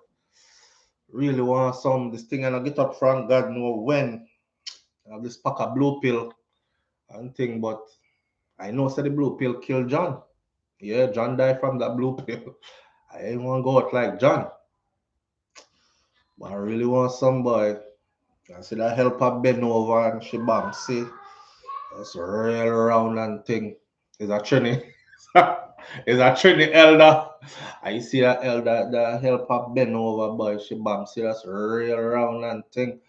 Really want some, this thing, and I get up from God know when. I have this pack of blue pill and thing, but I know said the blue pill killed John. Yeah, John died from that blue pill. I ain't want to go out like John. But I really want some boy. I see that help her bend over and she bam, see. That's real round and thing. Is a Trini. Is a Trini elder. I see that elder that help her bend over, boy. She bam, see that's real round and thing.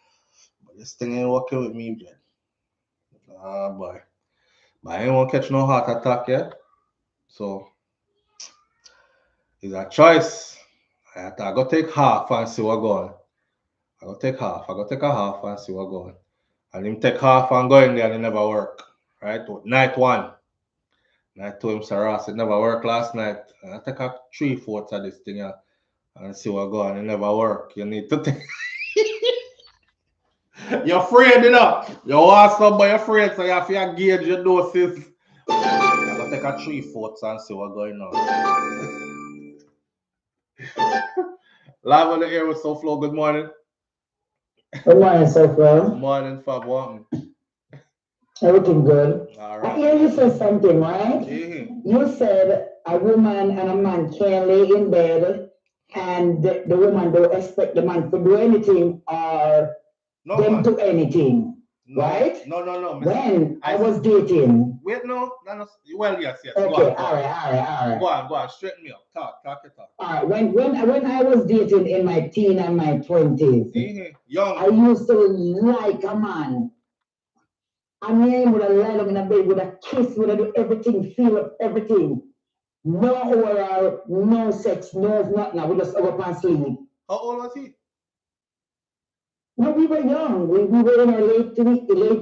But this thing ain't working with me, Jen. Ah, boy. But I ain't want to catch no heart attack yet. So, it's a choice. I go take half and see what going. I go take half. I go take a half and see what going. And him take half and go in there and it never work. Right? Night one. Night two, him say, Ross, it never worked last night. And I take a 3/4 of this thing and see what going. It never work. You need to take. You're afraid, you know. You want somebody afraid, so you have to gauge your doses. I go take a 3/4 and see what going on. Live on the air with SouFLo. Good morning. Good morning, SouFLo. Good morning, Fab. Welcome. Everything good. All right. I hear you say something, right? Mm-hmm. You said a woman and a man can't lay in bed and the woman don't expect the man to do anything or them do anything. No, right? No. When I was dating. Wait, no. Well, yes. Okay, go on. All right. Go on. Straighten me up. Talk. All right. When I was dating in my teen and my 20s, young, I used to like a man. I mean, would have lie down in a bed, would have kiss, would have do everything, feel up everything. No oral, no sex, no nothing. I would just go up and sleep. How old was he? No, we were young. We were in our late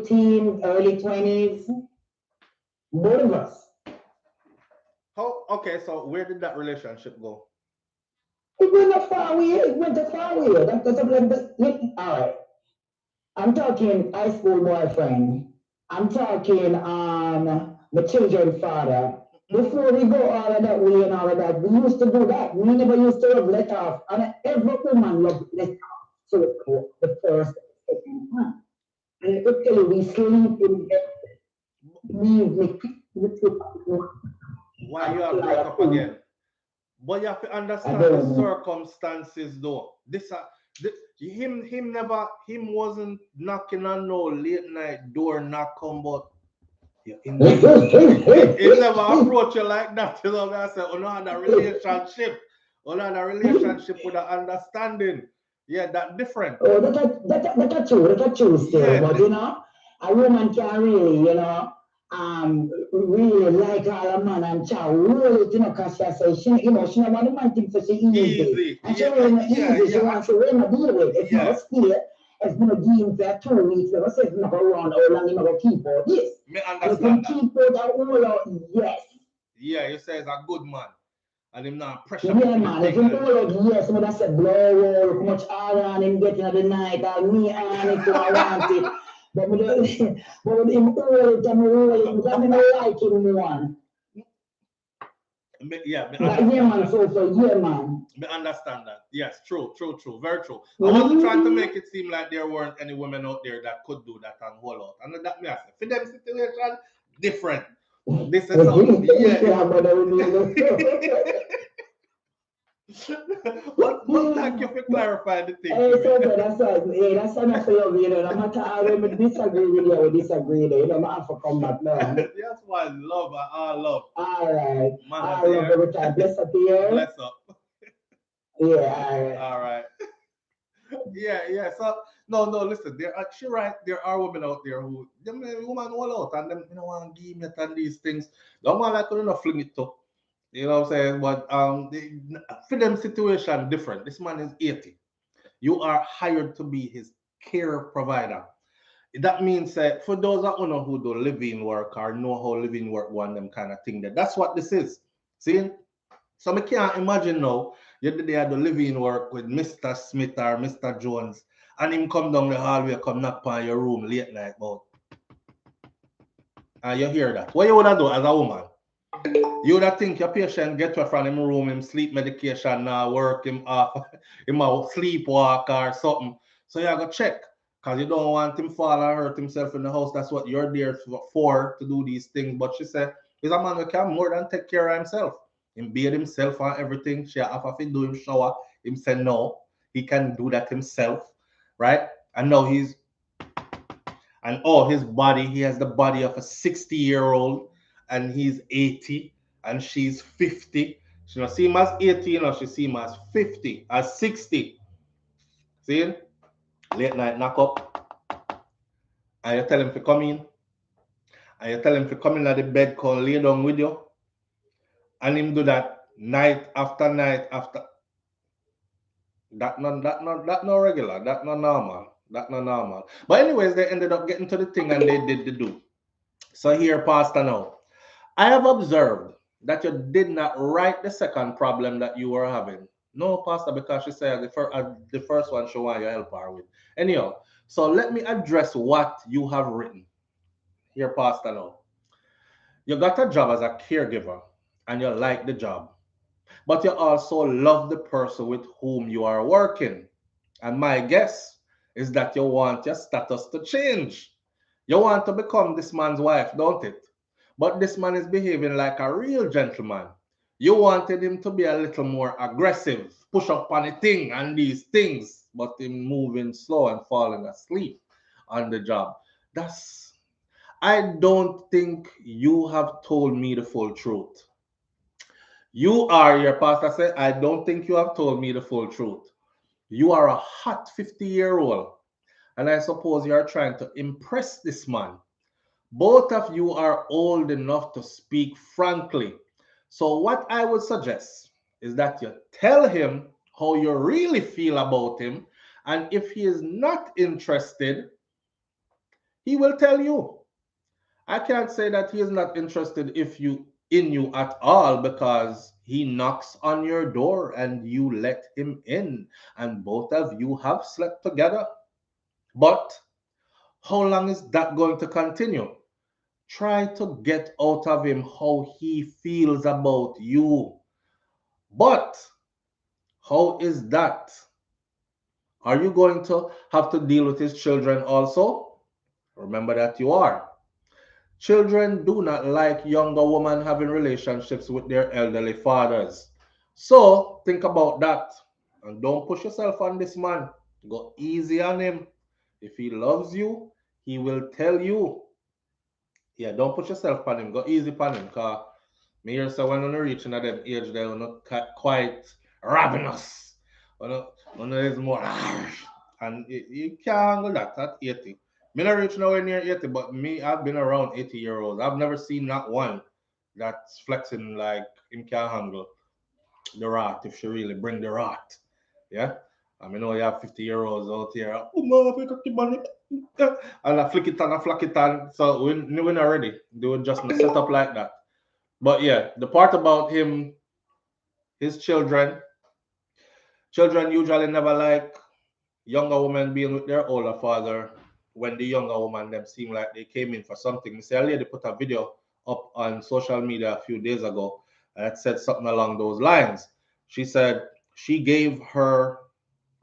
teens, early 20s. Both of us. Okay, so where did that relationship go? It went a far away. It went a far away. All right. I'm talking high school boyfriend. I'm talking my children's father. Before we go all of that way and all of that, we used to do that. We never used to have let off. And every woman loved let off. So the first, second one. And I could tell you, we sleep in bed. Why you have break up again? But you have to understand the circumstances though. Him wasn't knocking on no late night door knock on, but he never approach you like that. You know what I said? Another relationship with an understanding. Yeah, that different. Oh, that's true still. Yeah, but you know, a woman can really, really like all a man and child really, cause she she don't want the man think that she easy. And she really easy. She wants to really deal with it. It's not still. It's going to give him for 2 weeks. Never says not around how long you never keep out. Yes. Me understand that. Keep out all out, yes. Yeah, you say it's a good man. And him not pressure. Yeah, man. If you all out, yes, but I said blow how much harder on him getting at the night, and me on it till I want it. But with him all it and roll it, because I don't like him more. Yeah, man, so man. Me understand that. Yes, true, very true. I wasn't trying to make it seem like there weren't any women out there that could do that and hold out. And that me I say, for them situation, different. This is something. But thank you for clarifying the thing. That's enough for you, no matter how we disagree with you or disagree, you don't have to come back now. That's why I love. All right. I love every time. Bless up here. Bless up. Yeah, all right. Yeah. So no, listen, she right, there are women out there who woman all out and them want to give me and these things. Don't want like to fling it to. You know what I'm saying? But for them situation different. This man is 80. You are hired to be his care provider. That means that for those that know who do living work or know how living work one them kind of thing, that's what this is. See? So I can't imagine now you did the living work with Mr. Smith or Mr. Jones and him come down the hallway, come knock on your room late night about. And you hear that. What you would do as a woman? You would think your patient get you from him room, him sleep medication now work, him off, him a sleepwalk or something. So you go check. Because you don't want him fall or hurt himself in the house. That's what you're there for, to do these things. But she said, he's a man who can more than take care of himself. Him bathe himself and everything. She have to do him shower. Him say no. He can do that himself. Right? And now his body, he has the body of a 60-year-old and he's 80 and she's 50. She don't see him as 80, she see him as 50, as 60. See? Late night knock up. And you tell him to come in. And you tell him to come in at the bed, come lay down with you. And him do that night after night after. That no regular. That no normal. That no normal. But anyways, they ended up getting to the thing and they did the do. So here, Pastor, now. I have observed that you did not write the second problem that you were having. No, Pastor, because she said the first one she want you help her with. Anyhow, so let me address what you have written. Here, Pastor, now. You got a job as a caregiver and you like the job, but you also love the person with whom you are working. And my guess is that you want your status to change. You want to become this man's wife, don't it? But this man is behaving like a real gentleman. You wanted him to be a little more aggressive, push up on the thing and these things, but him moving slow and falling asleep on the job. I don't think you have told me the full truth. Your pastor said, I don't think you have told me the full truth. You are a hot 50-year-old, and I suppose you are trying to impress this man. Both of you are old enough to speak frankly. So what I would suggest is that you tell him how you really feel about him, and if he is not interested, he will tell you. I can't say that he is not interested in you at all, because he knocks on your door and you let him in and both of you have slept together. But how long is that going to continue? Try to get out of him how he feels about you. But how is that? Are you going to have to deal with his children also? Remember that you are. Children do not like younger women having relationships with their elderly fathers. So think about that. And don't push yourself on this man. Go easy on him. If he loves you, he will tell you. Yeah, don't push yourself on him. Go easy on him. Because me hear say when you reach in them age, they're not quite ravenous. When is more harsh. And you can't handle that at 80. Me not reach nowhere near 80, but I've been around 80-year-olds. I've never seen not one that's flexing like him can handle the rat if she really bring the rat. Yeah? I mean, you have 50-year-olds out here. Oh, mama, pick up the money. And I flick it on, I flick it on. So we're not ready. They would just set up like that. But yeah, the part about him, his children usually never like younger women being with their older father when the younger woman them seem like they came in for something. Me say a lady put a video up on social media a few days ago that said something along those lines. She said she gave her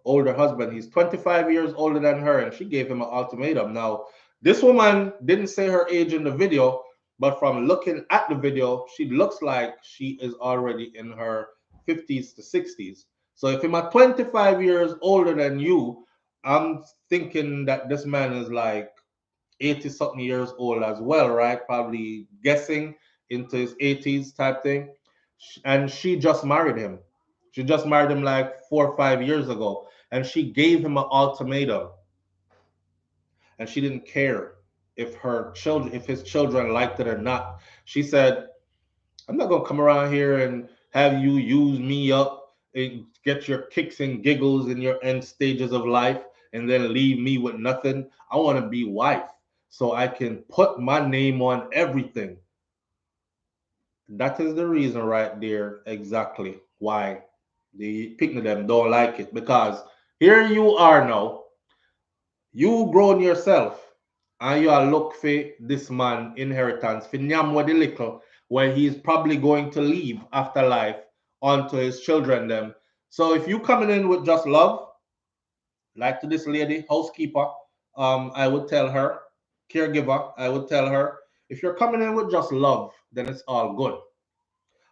older husband, he's 25 years older than her, and she gave him an ultimatum. Now, this woman didn't say her age in the video, but from looking at the video, she looks like she is already in her 50s to 60s. So if I'm at 25 years older than you, I'm thinking that this man is like 80 something years old as well, right? Probably guessing into his 80s type thing. And she just married him. She just married him like 4 or 5 years ago. And she gave him an ultimatum. And she didn't care if his children liked it or not. She said, I'm not gonna come around here and have you use me up and get your kicks and giggles in your end stages of life. and then leave me with nothing. I want to be wife so I can put my name on everything. That is the reason right there exactly why the picnic them don't like it, because here you are now, you grown yourself and you are look for this man inheritance for nyam with the little where he's probably going to leave after life onto his children them. So if you coming in with just love, like to this lady housekeeper, I would tell her, caregiver, I would tell her, if you're coming in with just love, then it's all good.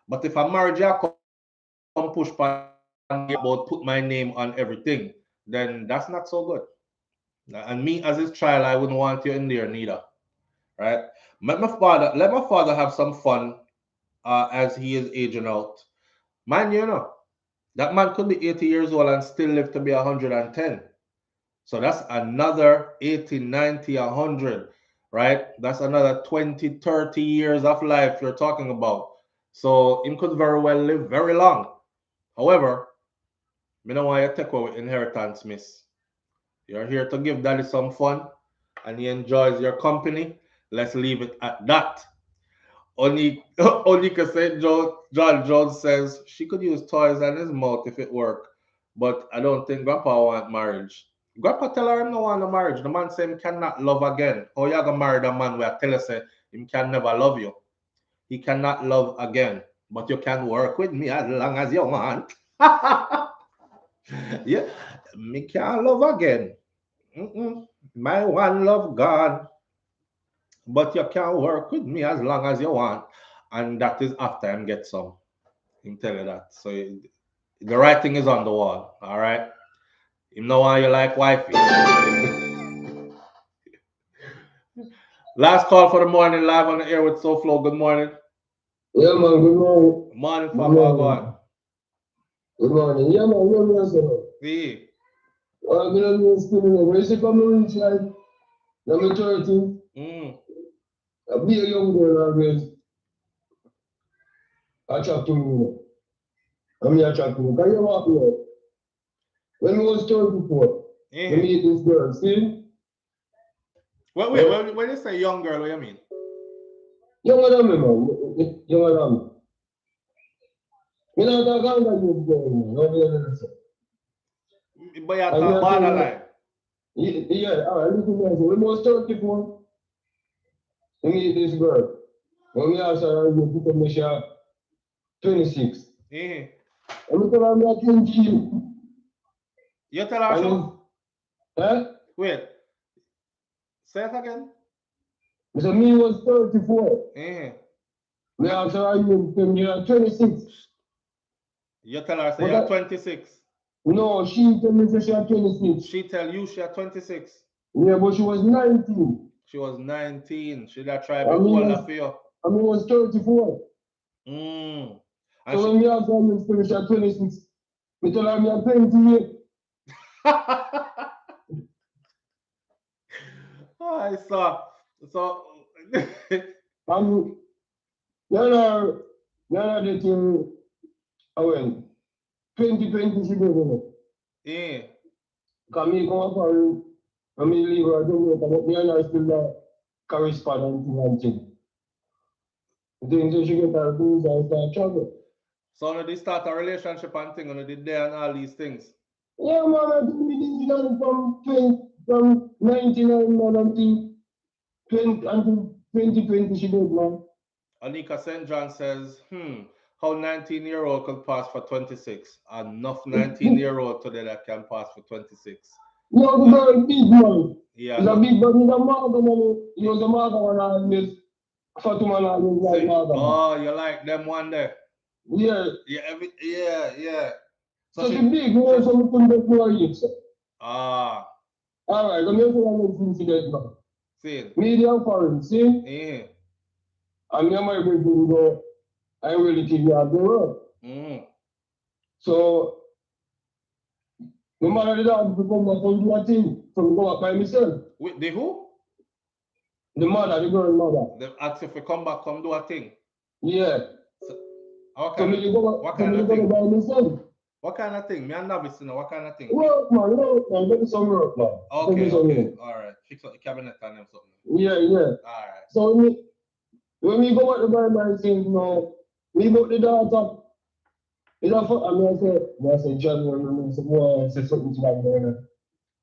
But if a marriage you come push pan about put my name on everything, then that's not so good. And me as his child, I wouldn't want you in there neither. Right? Let my father have some fun as he is aging out. Man, you know, that man could be 80 years old and still live to be 110. So that's another 80, 90, 100, right? That's another 20, 30 years of life you're talking about. So him could very well live very long. However, me don't want you to take away inheritance, miss. You're here to give daddy some fun and he enjoys your company. Let's leave it at that. Onika said John Jones says she could use toys and his mouth if it worked, but I don't think Grandpa want marriage. Grandpa tell her him no want no marriage. The man say him cannot love again. How you gonna marry the man where tell us say him can never love you? He cannot love again, but you can work with me as long as you want. Yeah, me can't love again. My one love gone, but you can work with me as long as you want, and that is after him get some. Him tell you that. So the writing is on the wall. All right. Him know why you like wifey. Last call for the morning, live on the air with SouFLo. Good morning. Yeah, man, good morning. Morning, Good Papa. morning. Go on. Good morning. Yeah, man, what do you say? See. I'm going to school. When you come reach like number 30, I'll be a young girl always attract to me. I'm attract to me. Can you walk me? When I was 34, I meet this girl, see? Wait, when you say young girl, what do you mean? Younger than me, man. Younger than me. You know, I can't get you girl, man. But you're talking borderline. Yeah, all right, listen to me. When I was 34, I meet this girl. When we asked her, you put me 26. And we tell her I'm not 20. You tell her so? Huh? Wait. Say it again. So me was 34. Me asked her, you're 26. You tell her say you're 26. No, she tell me she's 26. She tell you she's 26. Yeah, but she was 19. She was 19. She that try to be older for you. I mean, was 34. So when me asked her, she's 26. Me tell her I'm 28. Oh, I saw. So, you're not the thing. I went 2020 she did it. Yeah. Because me come up and I mean leave her Jamaica, but me and her still not correspondent and thing. Then so she get her visa and start travel. So when they start a relationship and thing, and they did there and all these things. Yeah, man, I do me this from 99 man until 2020 she did, man. Anika St. John says, how 19-year-old could pass for 26? Enough 19-year-old today that can pass for 26. No, the girl big man. Yeah. He's a big man, he's a mother man. He was a mother one always. Fatu man always like mother. Oh, you like them one day? Yeah. Yeah. So the big man, so we couldn't get more yet, sir. Ah. All right, I'm going to incident now. See. Media foreign, see? Yeah. And me and my people go, I really think you have the world. So, no matter the dog, we come back and do a thing. So we go back by myself. With the who? The mother, the girl mother. They ask if we come back, come do a thing. Yeah. So me go by myself. What kind of thing? Me and novice, you know, what kind of thing? Work, man. Let me some work, man. Okay, okay. All right. Fix up the cabinet and them something. Yeah, yeah. All right. So when we go at the Bible things now, we got the daughter. It's a fuck, I say, John, I say, boy, say something to that boy.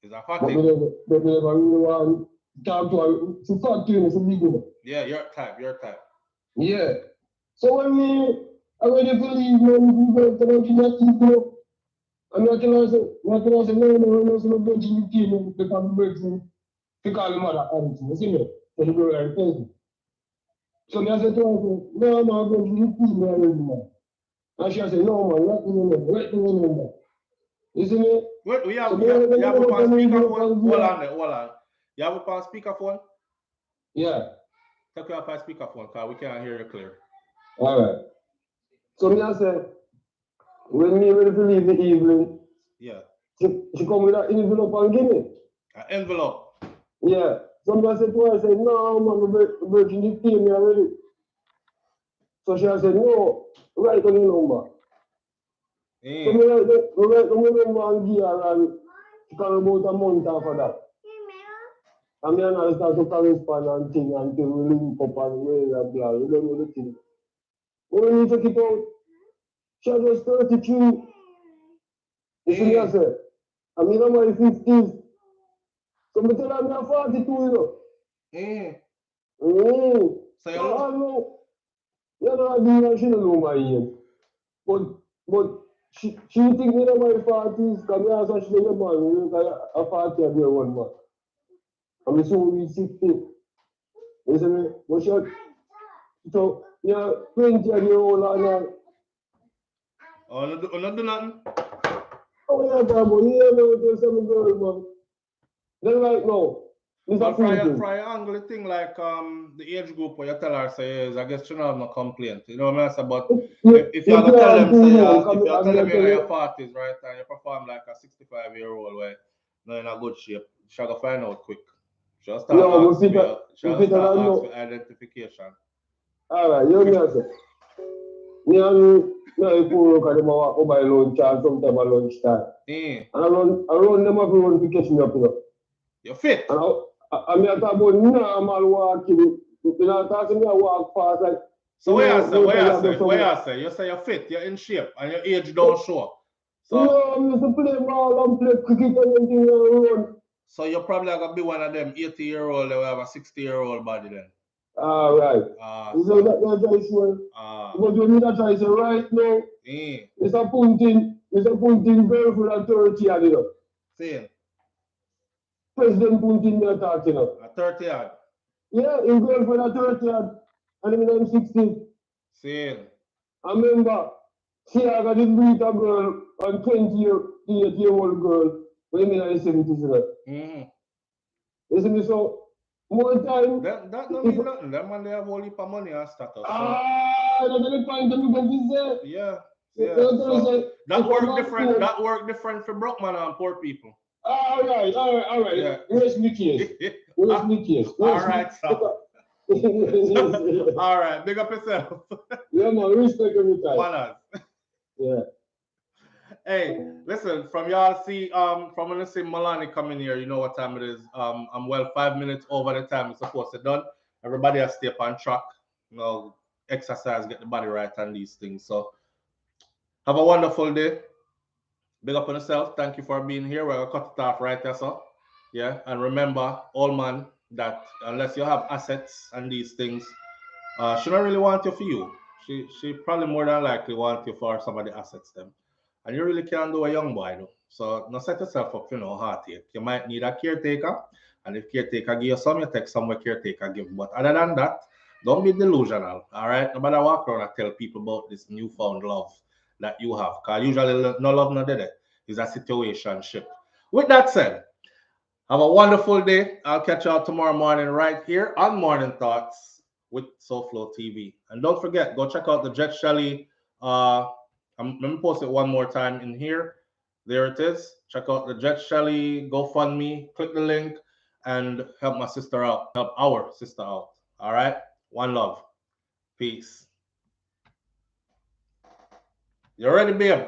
It's a fact. But we never really want to talk to her. She talk to you, it's a big one. Yeah, your type. Yeah. So when I already believe, man, we go to the people, I'm not going to say, no, so I'm going to the team, because I'm breaking, because I'm mother, you see me? So the girl are crazy. So I said to her, no, I'm going to the team, man. And she said, no, man, let me know. You see me? Wait, you have a speakerphone? Hold on. You have a speakerphone? Yeah. Take you off a speakerphone, because we can't hear you clear. All right. So I said, when me ready to leave the evening, yeah, she come with an envelope and give me. An envelope? Yeah. Somebody said to her, I said, no, man, the Virgin pay me already. So she said, no, write on the number. So we write the number and give her, and she come about a month after that. And me and I start to correspond and thing until we link up and blah, blah, we don't know the thing. When we take it out, she was 33. You see me, I said, I mean, I'm in my 50s. So I tell her I'm 42, you know. So you know, she don't know my age. But she think me in my 40s, because I asked her, she said, man, because I'm 40 and you're one man. And we soon reach 60. You see me? But so, yeah, 20-year-old and all. Oh, not do nothing? Oh, yeah, but yeah, no, there's some girl, man. Then right now, but for your angle thing, like the age group where you tell her, say, I guess she don't have no complaint. You know what I mean? But if you tell them, say, if you tell them you're in your 40s, right, and you perform like a 65-year-old where you're in a good shape, she'll go find out quick. She'll start asking for identification. All right, you know what me and me work at them over by lunch and sometime at lunchtime. And I run them up to catch me up, you know. You're fit? And I talk about normal walking. You know, talk to me, I walk fast like. So what you say? You say you're fit, you're in shape, and your age don't show. So no, I'm used to play ball and play cricket and everything around. So you're probably gonna be one of them 80-year-old that will have a 60-year-old body then. All right. So that's very sure. But when you try to right now, it's a Putin girl for a 30 year, you know. Same. President Putin you're talking of. A 30 year. Yeah, his girlfriend a 30 year. And I'm 16. Same. I remember, she had got this Brita girl and 28-year-old girl when I'm in the 70s. You see me, so more time. That don't mean nothing. That man, they have a whole heap of money and status. That's the point to me going to say. Yeah. So that work different for broke man and poor people. All right. Yeah. Where's the case? All right, so. All right, big up yourself. Yeah, man, respect every time. Manners. Yeah. Hey, listen, from y'all see, from when I see Milani coming here, you know what time it is. I'm well 5 minutes over the time it's supposed to done. Everybody has to stay up on track, you know, exercise, get the body right and these things. So have a wonderful day. Big up on yourself. Thank you for being here. We're gonna cut it off right there, so yeah. And remember, all man, that unless you have assets and these things, she don't really want you for you. She probably more than likely want you for some of the assets them. And you really can't do a young boy though. So now set yourself up, you know, heartache. You might need a caretaker, and if caretaker give you some, you take some where caretaker give. But other than that, don't be delusional. All right. No matter walk around and tell people about this newfound love that you have. Because usually no love, no dead. It's a situationship. With that said, have a wonderful day. I'll catch y'all tomorrow morning right here on Morning Thoughts with SouFLoTV. And don't forget, go check out the Jet Shelly. Let me post it one more time in here. There it is. Check out the Jet Shelly GoFundMe. Click the link and help my sister out. Help our sister out. All right? One love. Peace. You ready, babe?